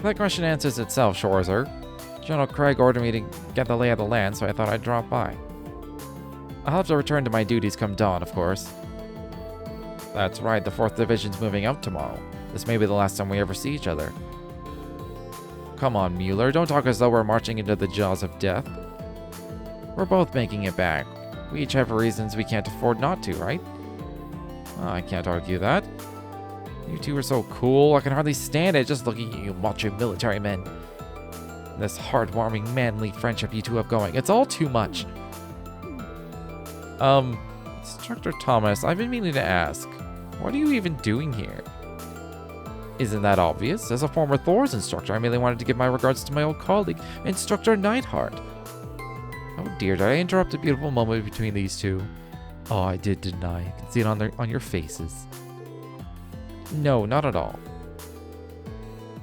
That question answers itself, Schwarzer. General Craig ordered me to get the lay of the land, so I thought I'd drop by. I'll have to return to my duties come dawn, of course. That's right, the 4th Division's moving out tomorrow. This may be the last time we ever see each other. Come on, Mueller, don't talk as though we're marching into the jaws of death. We're both making it back. We each have reasons we can't afford not to, right? I can't argue that. You two are so cool, I can hardly stand it just looking at you macho military men. This heartwarming, manly friendship you two have going, it's all too much. Instructor Thomas, I've been meaning to ask, what are you even doing here? Isn't that obvious? As a former Thor's instructor, I merely wanted to give my regards to my old colleague, Instructor Neidhart. Oh dear, did I interrupt a beautiful moment between these two? Oh, I did, didn't I? I can see it on your faces. No, not at all.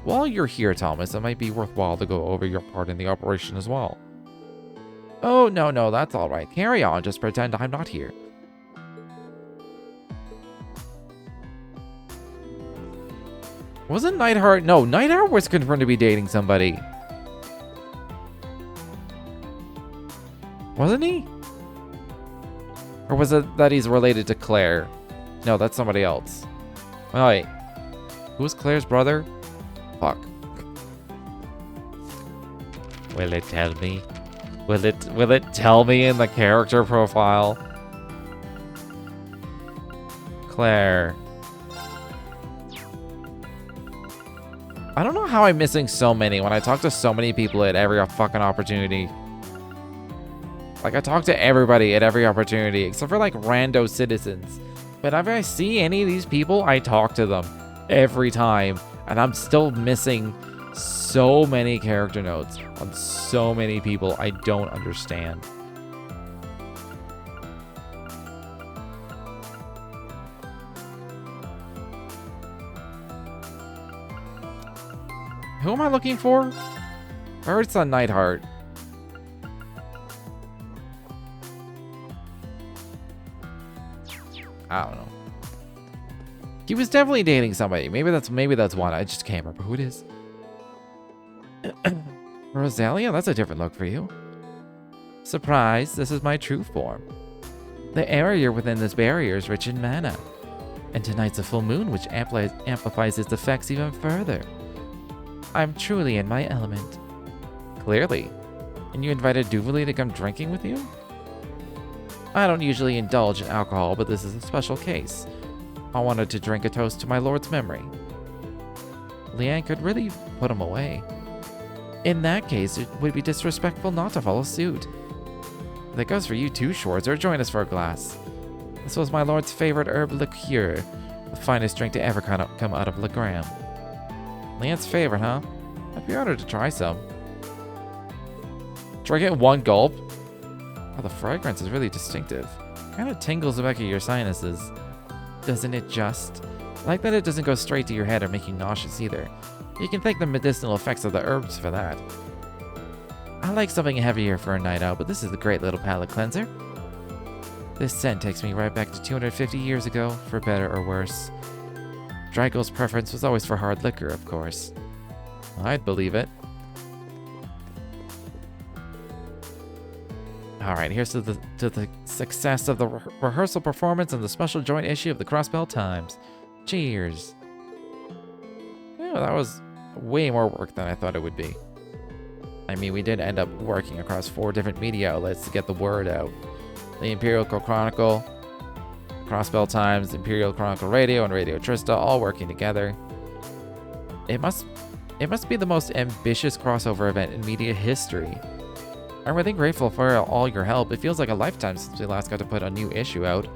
While you're here, Thomas, it might be worthwhile to go over your part in the operation as well. Oh, no, that's all right. Carry on, just pretend I'm not here. Wasn't Neidhart? No, Neidhart was confirmed to be dating somebody. Wasn't he? Or was it that he's related to Claire? No, that's somebody else. Oh, wait. Who was Claire's brother? Fuck. Will it tell me? Will it tell me in the character profile? Claire. I don't know how I'm missing so many when I talk to so many people at every fucking opportunity. Like, I talk to everybody at every opportunity, except for, like, rando citizens. But if I see any of these people, I talk to them every time. And I'm still missing so many character notes on so many people I don't understand. Who am I looking for? I heard it's on Neidhart. I don't know. He was definitely dating somebody. Maybe that's one. I just can't remember who it is. Rosalia, that's a different look for you. Surprise, this is my true form. The area within this barrier is rich in mana. And tonight's a full moon, which amplifies its effects even further. I'm truly in my element. Clearly. And you invited Duvali to come drinking with you? I don't usually indulge in alcohol, but this is a special case. I wanted to drink a toast to my lord's memory. Leanne could really put him away. In that case, it would be disrespectful not to follow suit. That goes for you too, Schwarzer. Join us for a glass. This was my lord's favorite herb liqueur, the finest drink to ever come out of Legram. Leanne's favorite, huh? I'd be honored to try some. Drink it in one gulp? Oh, the fragrance is really distinctive. Kind of tingles the back of your sinuses. Doesn't it just? I like that it doesn't go straight to your head or make you nauseous either. You can thank the medicinal effects of the herbs for that. I like something heavier for a night out, but this is a great little palate cleanser. This scent takes me right back to 250 years ago, for better or worse. Drago's preference was always for hard liquor, of course. I'd believe it. All right, here's to the success of the rehearsal performance and the special joint issue of the Crossbell Times. Cheers. Yeah, that was way more work than I thought it would be. I mean, we did end up working across 4 different media outlets to get the word out. The Imperial Chronicle, Crossbell Times, Imperial Chronicle Radio, and Radio Trista all working together. It must be the most ambitious crossover event in media history. I'm really grateful for all your help. It feels like a lifetime since we last got to put a new issue out.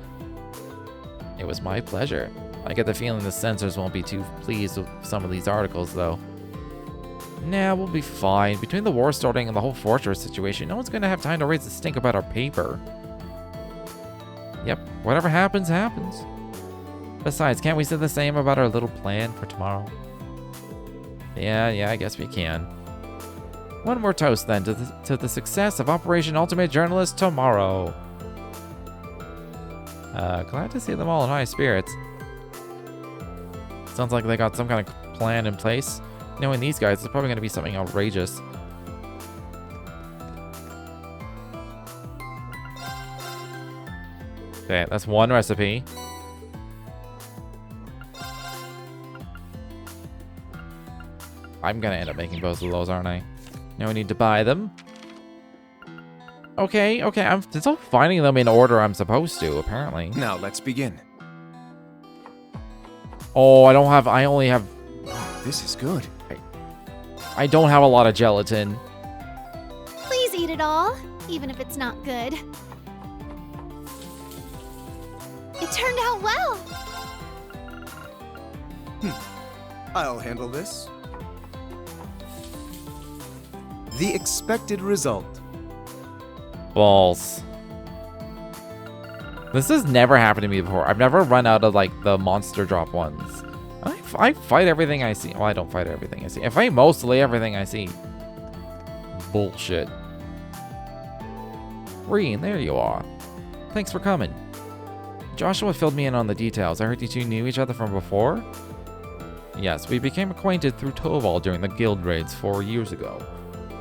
It was my pleasure. I get the feeling the censors won't be too pleased with some of these articles, though. Nah, we'll be fine. Between the war starting and the whole fortress situation, no one's gonna have time to raise a stink about our paper. Yep, whatever happens, happens. Besides, can't we say the same about our little plan for tomorrow? Yeah, I guess we can. One more toast, then, to the success of Operation Ultimate Journalist tomorrow. Glad to see them all in high spirits. Sounds like they got some kind of plan in place. Knowing these guys, it's probably going to be something outrageous. Okay, that's one recipe. I'm going to end up making both of those, aren't I? Now we need to buy them. Okay, I'm still finding them in order I'm supposed to, apparently. Now let's begin. Oh, I only have... This is good. I don't have a lot of gelatin. Please eat it all, even if it's not good. It turned out well. I'll handle this. The expected result. Balls. This has never happened to me before. I've never run out of, like, the monster drop ones. I fight everything I see. Well, I don't fight everything I see. I fight mostly everything I see. Bullshit. Reen, there you are. Thanks for coming. Joshua filled me in on the details. I heard you two knew each other from before? Yes, we became acquainted through Toval during the guild raids 4 years ago.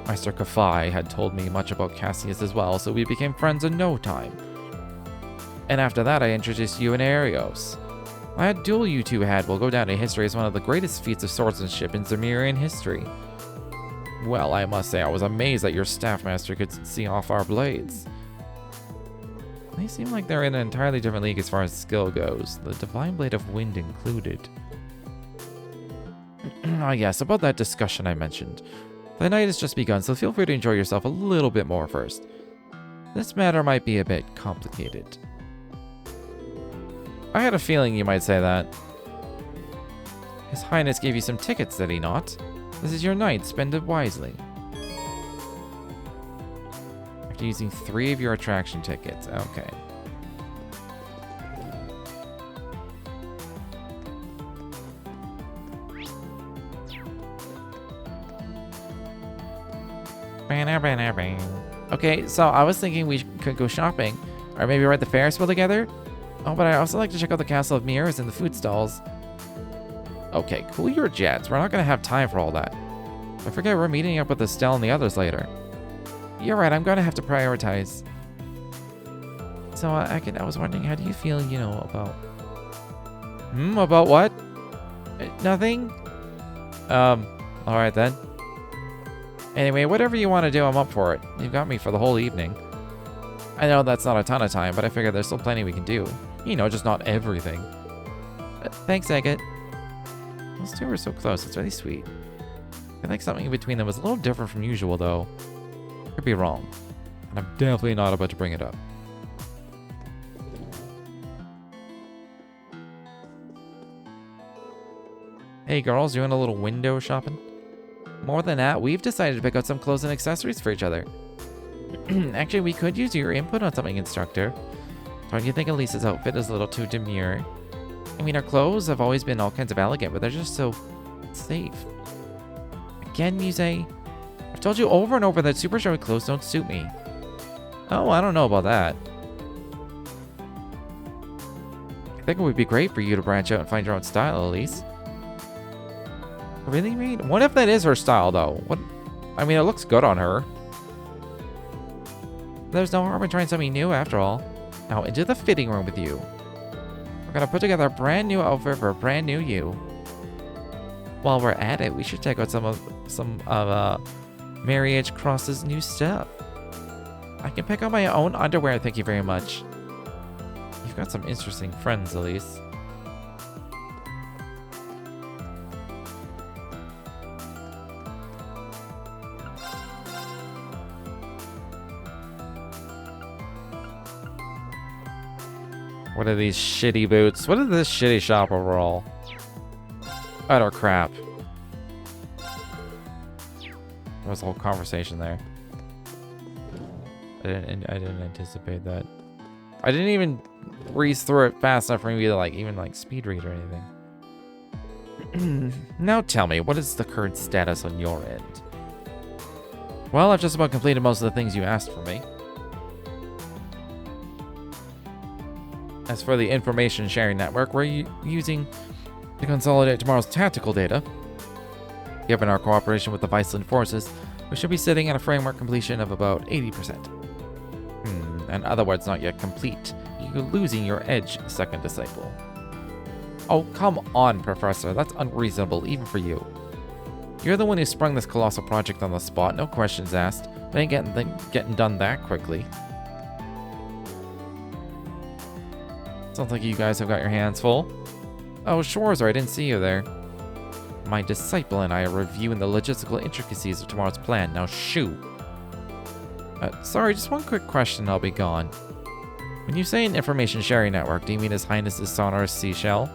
Meister Kafai had told me much about Cassius as well, so we became friends in no time. And after that, I introduced you and Arios. That duel you two had will go down in history as one of the greatest feats of swordsmanship in Zemirian history. Well, I must say I was amazed that your staff master could see off our blades. They seem like they're in an entirely different league as far as skill goes, the Divine Blade of Wind included. Ah yes, about that discussion I mentioned. The night has just begun, so feel free to enjoy yourself a little bit more first. This matter might be a bit complicated. I had a feeling you might say that. His Highness gave you some tickets, did he not? This is your night, spend it wisely. After using 3 of your attraction tickets, okay. Okay, so I was thinking we could go shopping, or maybe ride the Ferris wheel together? Oh, but I also like to check out the Castle of Mirrors and the food stalls. Okay, cool your jets. We're not going to have time for all that. I forget we're meeting up with Estelle and the others later. You're right, I'm going to have to prioritize. So, I was wondering, how do you feel, you know, about... about what? Nothing? Alright then. Anyway, whatever you want to do, I'm up for it. You've got me for the whole evening. I know that's not a ton of time, but I figure there's still plenty we can do. You know, just not everything. Thanks, Agate. Those two were so close, it's really sweet. I think something between them was a little different from usual, though. Could be wrong. And I'm definitely not about to bring it up. Hey girls, doing a little window shopping? More than that, we've decided to pick out some clothes and accessories for each other. Actually, we could use your input on something, Instructor. Don't you think Elisa's outfit is a little too demure? I mean, our clothes have always been all kinds of elegant, but they're just so safe. Again, you say? I've told you over and over that super showy clothes don't suit me. Oh, I don't know about that. I think it would be great for you to branch out and find your own style, Elise. Really, Reed? What if that is her style, though? What? I mean, it looks good on her. There's no harm in trying something new after all. Now into the fitting room with you. We're gonna put together a brand new outfit for a brand new you. While we're at it, we should check out some of Mary H. Cross's new stuff. I can pick out my own underwear, thank you very much. You've got some interesting friends, Elise. What are these shitty boots? What is this shitty shop overall? Utter crap. There was a whole conversation there. I didn't anticipate that. I didn't even breeze through it fast enough for me to even speed read or anything. Now tell me, what is the current status on your end? Well, I've just about completed most of the things you asked for me. As for the information sharing network, we're using to consolidate tomorrow's tactical data. Given our cooperation with the Viceland forces, we should be sitting at a framework completion of about 80%. In other words, not yet complete. You're losing your edge, second disciple. Oh, come on, Professor. That's unreasonable, even for you. You're the one who sprung this colossal project on the spot, no questions asked. It ain't getting done that quickly. Sounds like you guys have got your hands full. Oh, Schwarzer, I didn't see you there. My disciple and I are reviewing the logistical intricacies of tomorrow's plan. Now shoo. Sorry, just one quick question, I'll be gone. When you say an information sharing network, do you mean His Highness's sonorous seashell?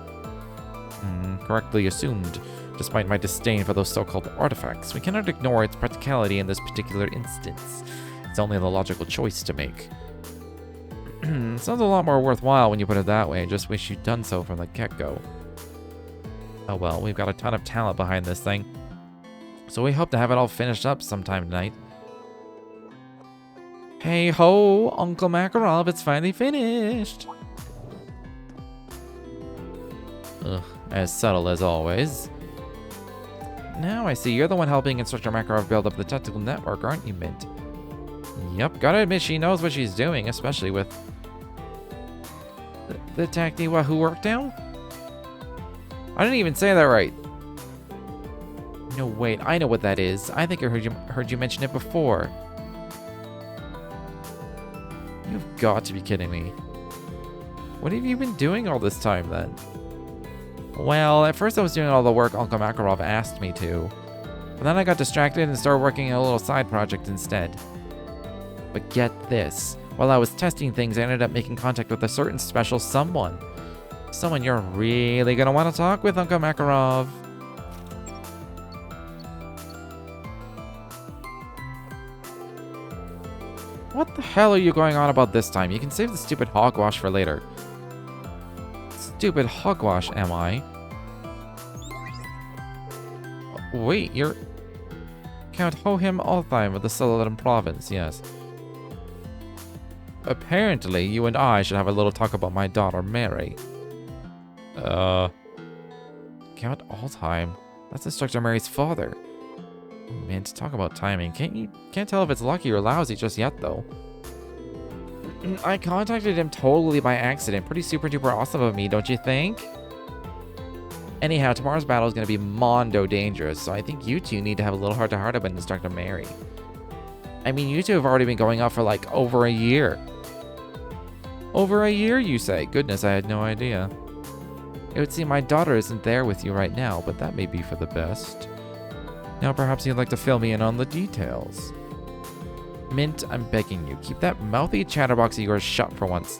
Correctly assumed. Despite my disdain for those so-called artifacts, we cannot ignore its practicality in this particular instance. It's only the logical choice to make. Sounds a lot more worthwhile when you put it that way. I just wish you'd done so from the get-go. Oh well, we've got a ton of talent behind this thing. So we hope to have it all finished up sometime tonight. Hey ho, Uncle Makarov, it's finally finished! Ugh, as subtle as always. Now I see you're the one helping Instructor Makarov build up the tactical network, aren't you, Mint? Yep, gotta admit she knows what she's doing, especially with the Tacti Wahoo work down? I didn't even say that right. No, wait, I know what that is. I think I heard you mention it before. You've got to be kidding me. What have you been doing all this time, then? Well, at first I was doing all the work Uncle Makarov asked me to. But then I got distracted and started working on a little side project instead. But get this. While I was testing things, I ended up making contact with a certain special someone. Someone you're really gonna want to talk with, Uncle Makarov. What the hell are you going on about this time? You can save the stupid hogwash for later. Stupid hogwash, am I? Wait, you're Count Hohim Altheim of the Celadon province, yes. Apparently, you and I should have a little talk about my daughter, Mary. Count Altheim? That's Instructor Mary's father. Man, to talk about timing, can't tell if it's lucky or lousy just yet, though. I contacted him totally by accident. Pretty super duper awesome of me, don't you think? Anyhow, tomorrow's battle is going to be mondo dangerous, so I think you two need to have a little heart-to-heart about Instructor Mary. I mean, you two have already been going off for like over a year. Over a year, you say? Goodness, I had no idea. It would seem my daughter isn't there with you right now, but that may be for the best. Now perhaps you'd like to fill me in on the details. Mint, I'm begging you, keep that mouthy chatterbox of yours shut for once.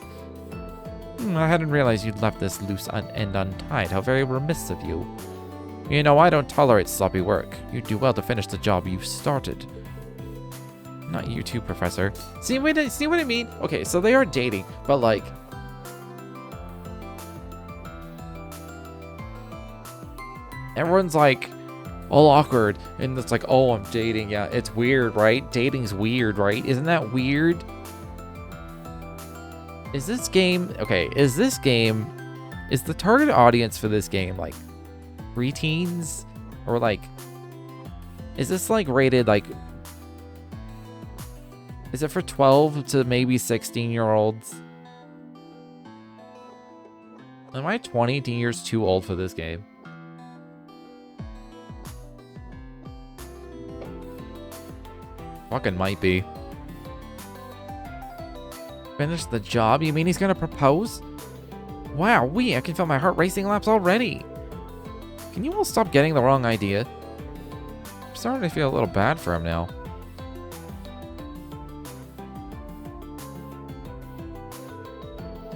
I hadn't realized you'd left this loose end untied. How very remiss of you. You know, I don't tolerate sloppy work. You'd do well to finish the job you've started. Not you too, Professor. See what I mean? Okay, so they are dating, but like... everyone's like... all awkward, and it's like, oh, I'm dating. Yeah, it's weird, right? Dating's weird, right? Isn't that weird? Is this game... okay, is the target audience for this game, like, preteens? Or, like, is this, like, rated, like... Is it for 12 to maybe 16-year-olds? Am I 20 years too old for this game? Fucking might be. Finish the job? You mean he's gonna propose? Wow, I can feel my heart racing laps already. Can you all stop getting the wrong idea? I'm starting to feel a little bad for him now.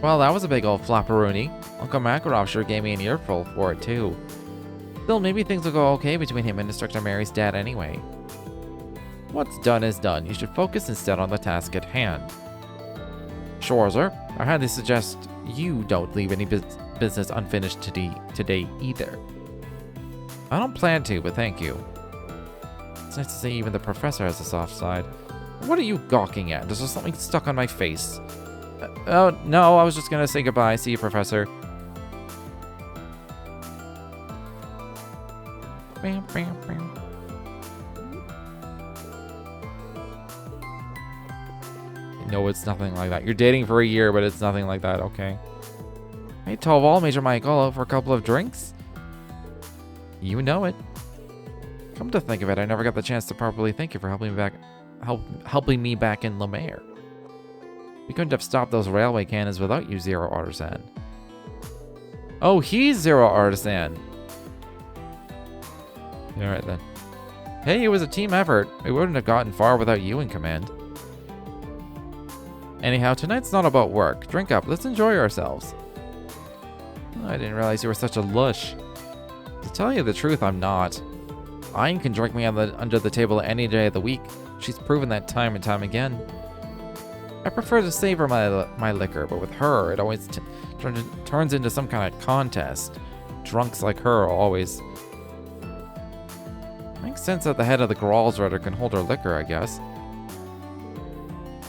Well, that was a big old flopperoonie. Uncle Makarov sure gave me an earful for it, too. Still, maybe things will go okay between him and Instructor Mary's dad anyway. What's done is done. You should focus instead on the task at hand. Sure, sir. I highly suggest you don't leave any business unfinished today either. I don't plan to, but thank you. It's nice to see even the professor has a soft side. What are you gawking at? Is there something stuck on my face? Oh, no, I was just gonna say goodbye. See you, Professor. Bam, bam, bam. No, it's nothing like that. You're dating for a year, but it's nothing like that. Okay. Hey, Tolval, Major Michael, out for a couple of drinks? You know it. Come to think of it, I never got the chance to properly thank you for helping me back in Lemaire. We couldn't have stopped those railway cannons without you, Zero Artisan. Oh, he's Zero Artisan. Alright then. Hey, it was a team effort. We wouldn't have gotten far without you in command. Anyhow, tonight's not about work. Drink up, let's enjoy ourselves. Oh, I didn't realize you were such a lush. To tell you the truth, I'm not. Ayn can drink me under the table any day of the week. She's proven that time and time again. I prefer to savor my liquor, but with her, it always turns into some kind of contest. Drunks like her always... Makes sense that the head of the Gralsritter can hold her liquor, I guess.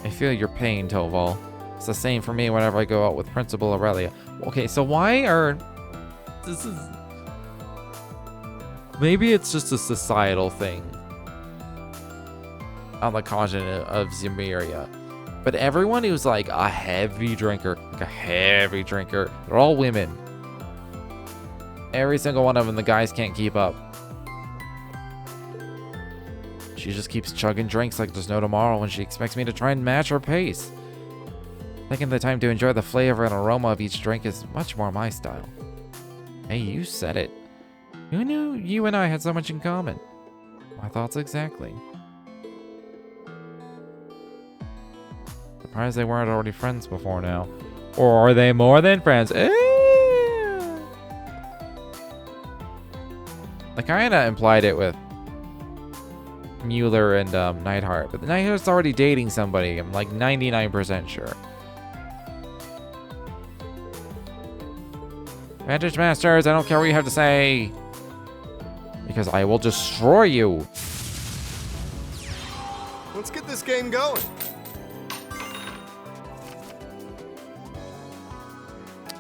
I feel your pain, Toval. It's the same for me whenever I go out with Principal Aurelia. Okay, so why are... This is... Maybe it's just a societal thing on the continent of Zemuria. But everyone who's like a heavy drinker, they're all women. Every single one of them, the guys can't keep up. She just keeps chugging drinks like there's no tomorrow when she expects me to try and match her pace. Taking the time to enjoy the flavor and aroma of each drink is much more my style. Hey, you said it. Who knew you and I had so much in common? My thoughts exactly. Surprised they weren't already friends before now. Or are they more than friends? They kinda implied it with Mueller and Neidhart, but Neidhart's already dating somebody, I'm like 99% sure. Vantage Masters, I don't care what you have to say. Because I will destroy you. Let's get this game going.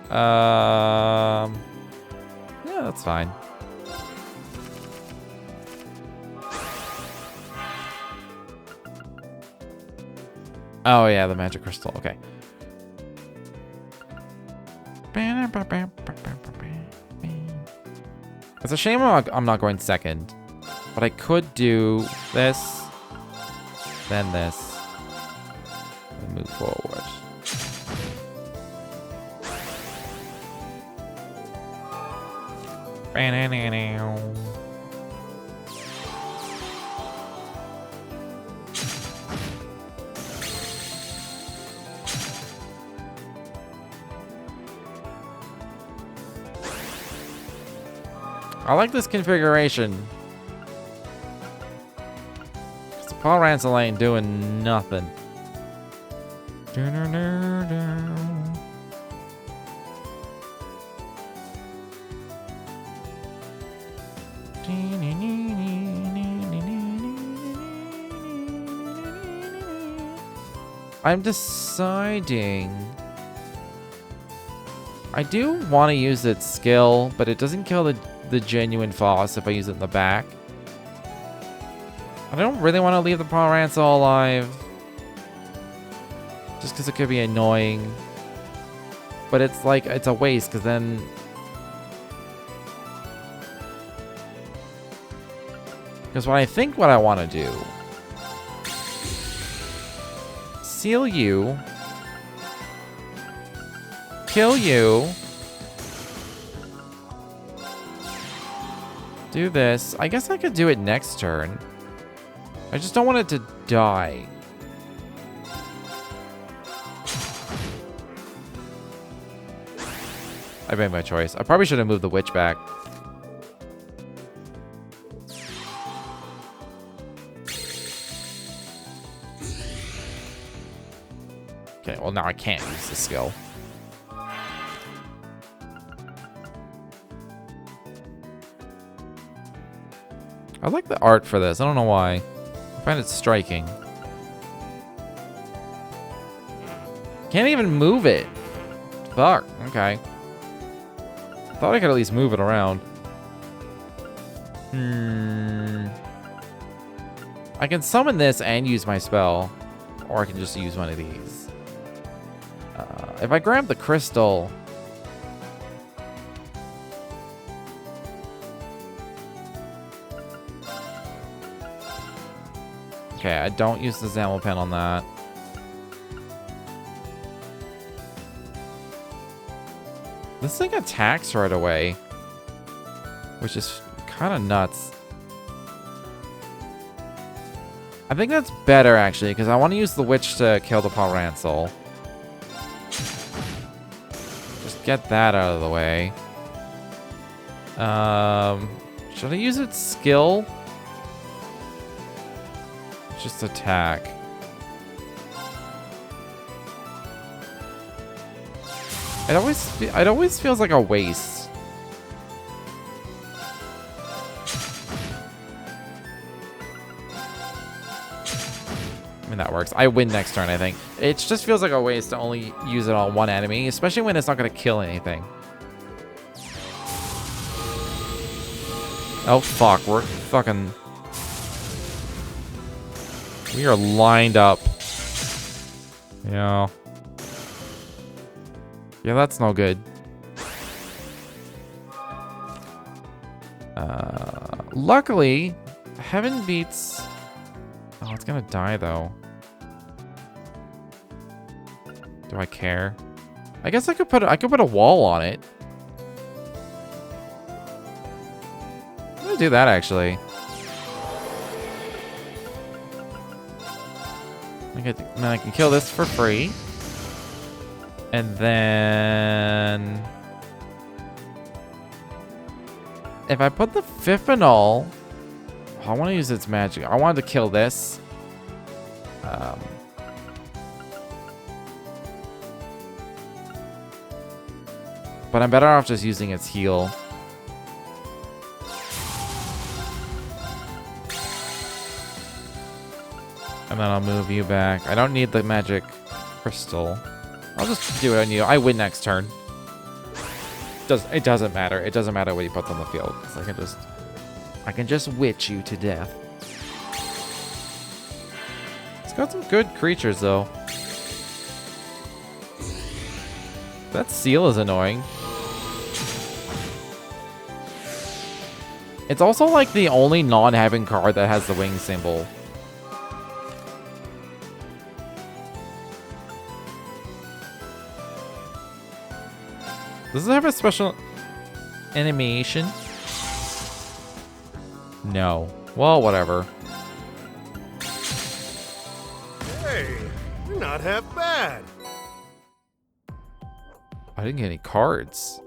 Yeah, that's fine. Oh yeah, the magic crystal. Okay. It's a shame I'm not going second, but I could do this, then this, and move forward. I like this configuration. Cause Paul Ransel ain't doing nothing. I'm deciding. I do want to use its skill, but it doesn't kill the genuine Foss if I use it in the back. I don't really want to leave the Paul Ransel alive. Just because it could be annoying. But it's like, it's a waste, because then... Because what I want to do... Seal you. Kill you. Do this. I guess I could do it next turn. I just don't want it to die. I made my choice. I probably should have moved the witch back. Okay, well now I can't use the skill. I like the art for this. I don't know why. I find it striking. Can't even move it. Fuck. Okay. I thought I could at least move it around. I can summon this and use my spell. Or I can just use one of these. If I grab the crystal... Okay, I don't use the Zamel pen on that. This thing attacks right away. Which is kind of nuts. I think that's better, actually, because I want to use the witch to kill the Palrancel. Just get that out of the way. Should I use its skill? Just attack. It always feels like a waste. I mean, that works. I win next turn, I think. It just feels like a waste to only use it on one enemy, especially when it's not going to kill anything. Oh, fuck. We're fucking... We are lined up. Yeah. Yeah, that's no good. Luckily, Heaven beats... Oh, it's gonna die, though. Do I care? I guess I could put a wall on it. I'm gonna do that, actually. Then I can kill this for free. And then... If I put the Fipronil... Oh, I want to use its magic. I wanted to kill this. But I'm better off just using its heal. And then I'll move you back. I don't need the magic crystal. I'll just do it on you. I win next turn. It doesn't matter. It doesn't matter what he puts on the field. I can just witch you to death. It's got some good creatures though. That seal is annoying. It's also like the only non-having card that has the wing symbol. Does it have a special animation? No. Well, whatever. Hey, you're not half bad. I didn't get any cards.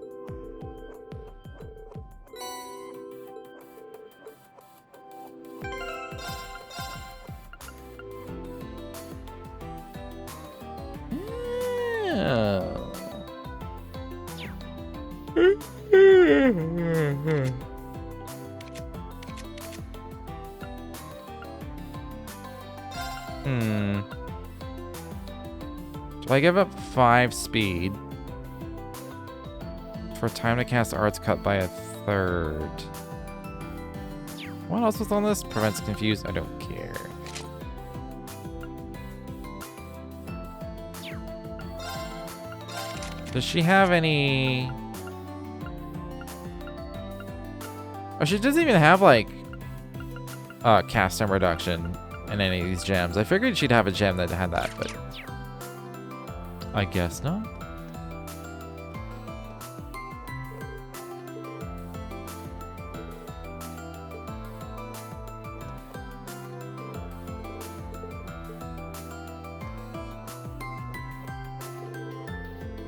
Yeah. Do I give up 5 speed for time to cast arts cut by a third? What else was on this? Prevents confuse. I don't care. Does she have any... Oh, she doesn't even have, like, cast time reduction in any of these gems. I figured she'd have a gem that had that, but... I guess not.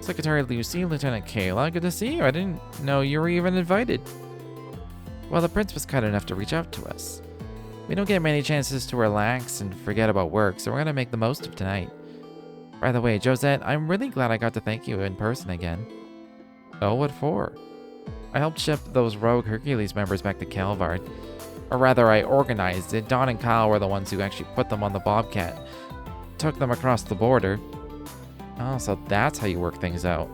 Secretary Lucy, Lieutenant Kayla, good to see you. I didn't know you were even invited. Well, the prince was kind enough to reach out to us. We don't get many chances to relax and forget about work, so we're gonna make the most of tonight. By the way, Josette, I'm really glad I got to thank you in person again. Oh, what for? I helped ship those rogue Hercules members back to Calvard. Or rather, I organized it. Don and Kyle were the ones who actually put them on the Bobcat. Took them across the border. Oh, so that's how you work things out.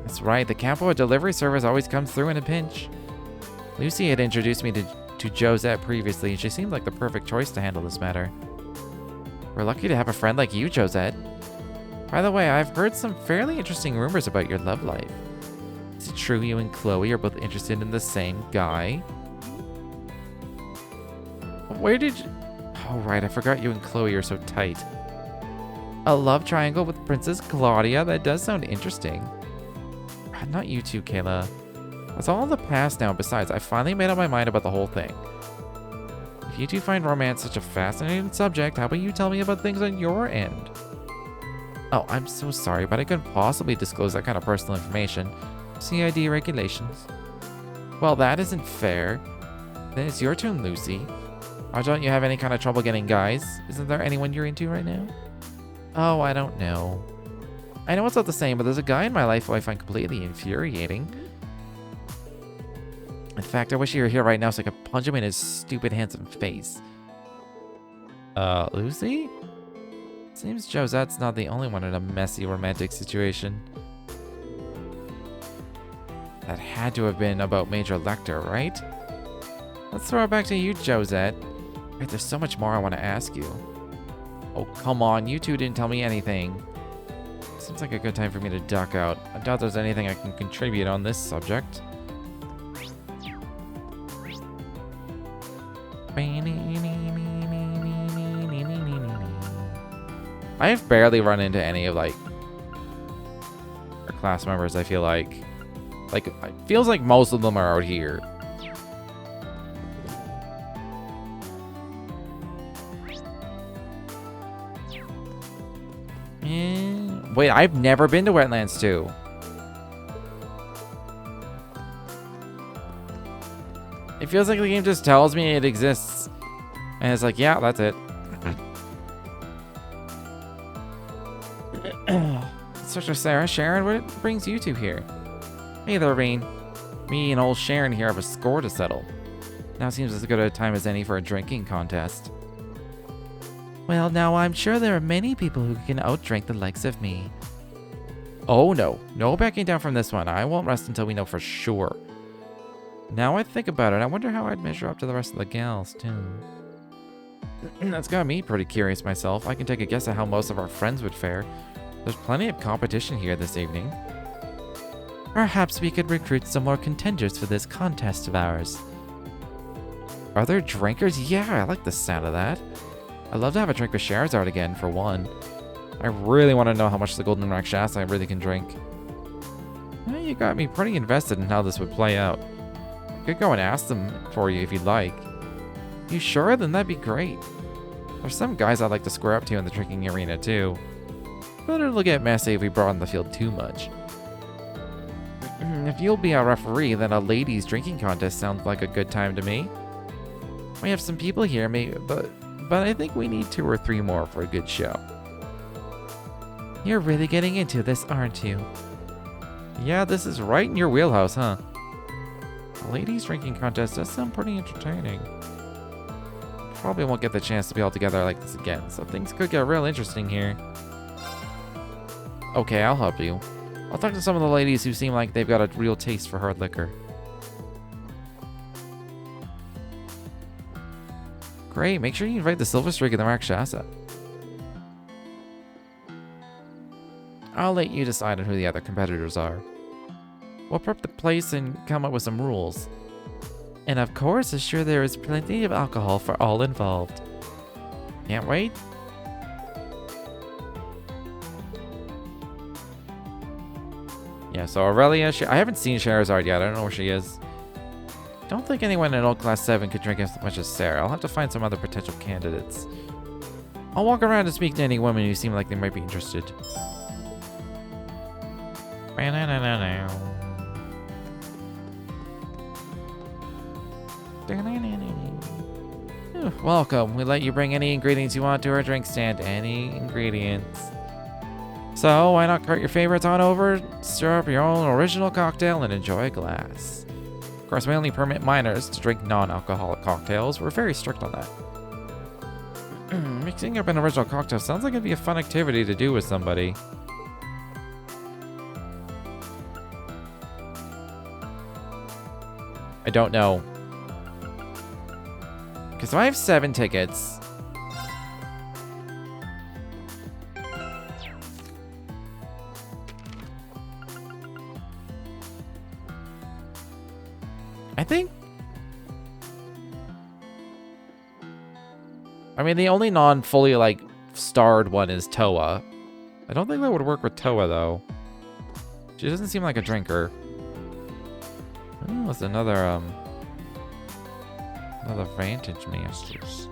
That's right, the Campo delivery service always comes through in a pinch. Lucy had introduced me to Josette previously, and she seemed like the perfect choice to handle this matter. We're lucky to have a friend like you, Josette. By the way, I've heard some fairly interesting rumors about your love life. Is it true you and Chloe are both interested in the same guy? Where did you... Oh, right, I forgot you and Chloe are so tight. A love triangle with Princess Claudia? That does sound interesting. Not you two, Kayla. That's all in the past now. Besides, I finally made up my mind about the whole thing. If you two find romance such a fascinating subject, how about you tell me about things on your end? Oh, I'm so sorry, but I couldn't possibly disclose that kind of personal information. CID regulations. Well, that isn't fair. Then it's your turn, Lucy. Or don't you have any kind of trouble getting guys? Isn't there anyone you're into right now? Oh, I don't know. I know it's not the same, but there's a guy in my life who I find completely infuriating. In fact, I wish he were here right now so I could punch him in his stupid, handsome face. Lucy? Seems Josette's not the only one in a messy romantic situation. That had to have been about Major Lecter, right? Let's throw it back to you, Josette. Wait, there's so much more I want to ask you. Oh, come on, you two didn't tell me anything. Seems like a good time for me to duck out. I doubt there's anything I can contribute on this subject. I have barely run into any of, like, our class members, I feel like. Like, it feels like most of them are out here. Wait, I've never been to Wetlands 2. It feels like the game just tells me it exists. And it's like, yeah, that's it. Instructor Sarah, Sharon, what brings you two here? Hey there, Rain. Me and old Sharon here have a score to settle. Now seems as good a time as any for a drinking contest. Well, now I'm sure there are many people who can outdrink the likes of me. Oh no, no backing down from this one. I won't rest until we know for sure. Now I think about it, I wonder how I'd measure up to the rest of the gals, too. That's got me pretty curious myself. I can take a guess at how most of our friends would fare. There's plenty of competition here this evening. Perhaps we could recruit some more contenders for this contest of ours. Are there drinkers? Yeah, I like the sound of that. I'd love to have a drink with Charizard again, for one. I really want to know how much the Golden Rakshasa I really can drink. Well, you got me pretty invested in how this would play out. I could go and ask them for you if you'd like. You sure? Then that'd be great. There's some guys I'd like to square up to in the drinking arena too. But it'll get messy if we broaden the field too much. If you'll be our referee, then a ladies' drinking contest sounds like a good time to me. We have some people here, maybe, but I think we need 2 or 3 more for a good show. You're really getting into this, aren't you? Yeah, this is right in your wheelhouse, huh? A ladies' drinking contest does sound pretty entertaining. Probably won't get the chance to be all together like this again, so things could get real interesting here. Okay, I'll help you. I'll talk to some of the ladies who seem like they've got a real taste for hard liquor. Great, make sure you invite the Silver Streak and the Rakshasa. I'll let you decide on who the other competitors are. We'll prep the place and come up with some rules. And of course, assure there is plenty of alcohol for all involved. Can't wait. Yeah, so Aurelia, I haven't seen Scheherazade yet. I don't know where she is. Don't think anyone in old class 7 could drink as much as Sarah. I'll have to find some other potential candidates. I'll walk around and speak to any women who seem like they might be interested. Welcome. We let you bring any ingredients you want to our drink stand. Any ingredients. So why not cart your favorites on over, stir up your own original cocktail, and enjoy a glass. Of course, we only permit minors to drink non-alcoholic cocktails. We're very strict on that. Mixing up an original cocktail sounds like it'd be a fun activity to do with somebody. I don't know. Because I have 7 tickets. I think... I mean, the only non-fully, like, starred one is Toa. I don't think that would work with Toa, though. She doesn't seem like a drinker. Oh, what's another Vantage Masters.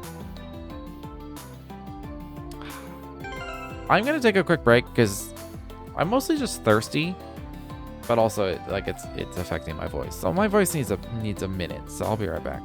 I'm gonna take a quick break, because I'm mostly just thirsty. But also, like, it's affecting my voice. So my voice needs a minute, so I'll be right back.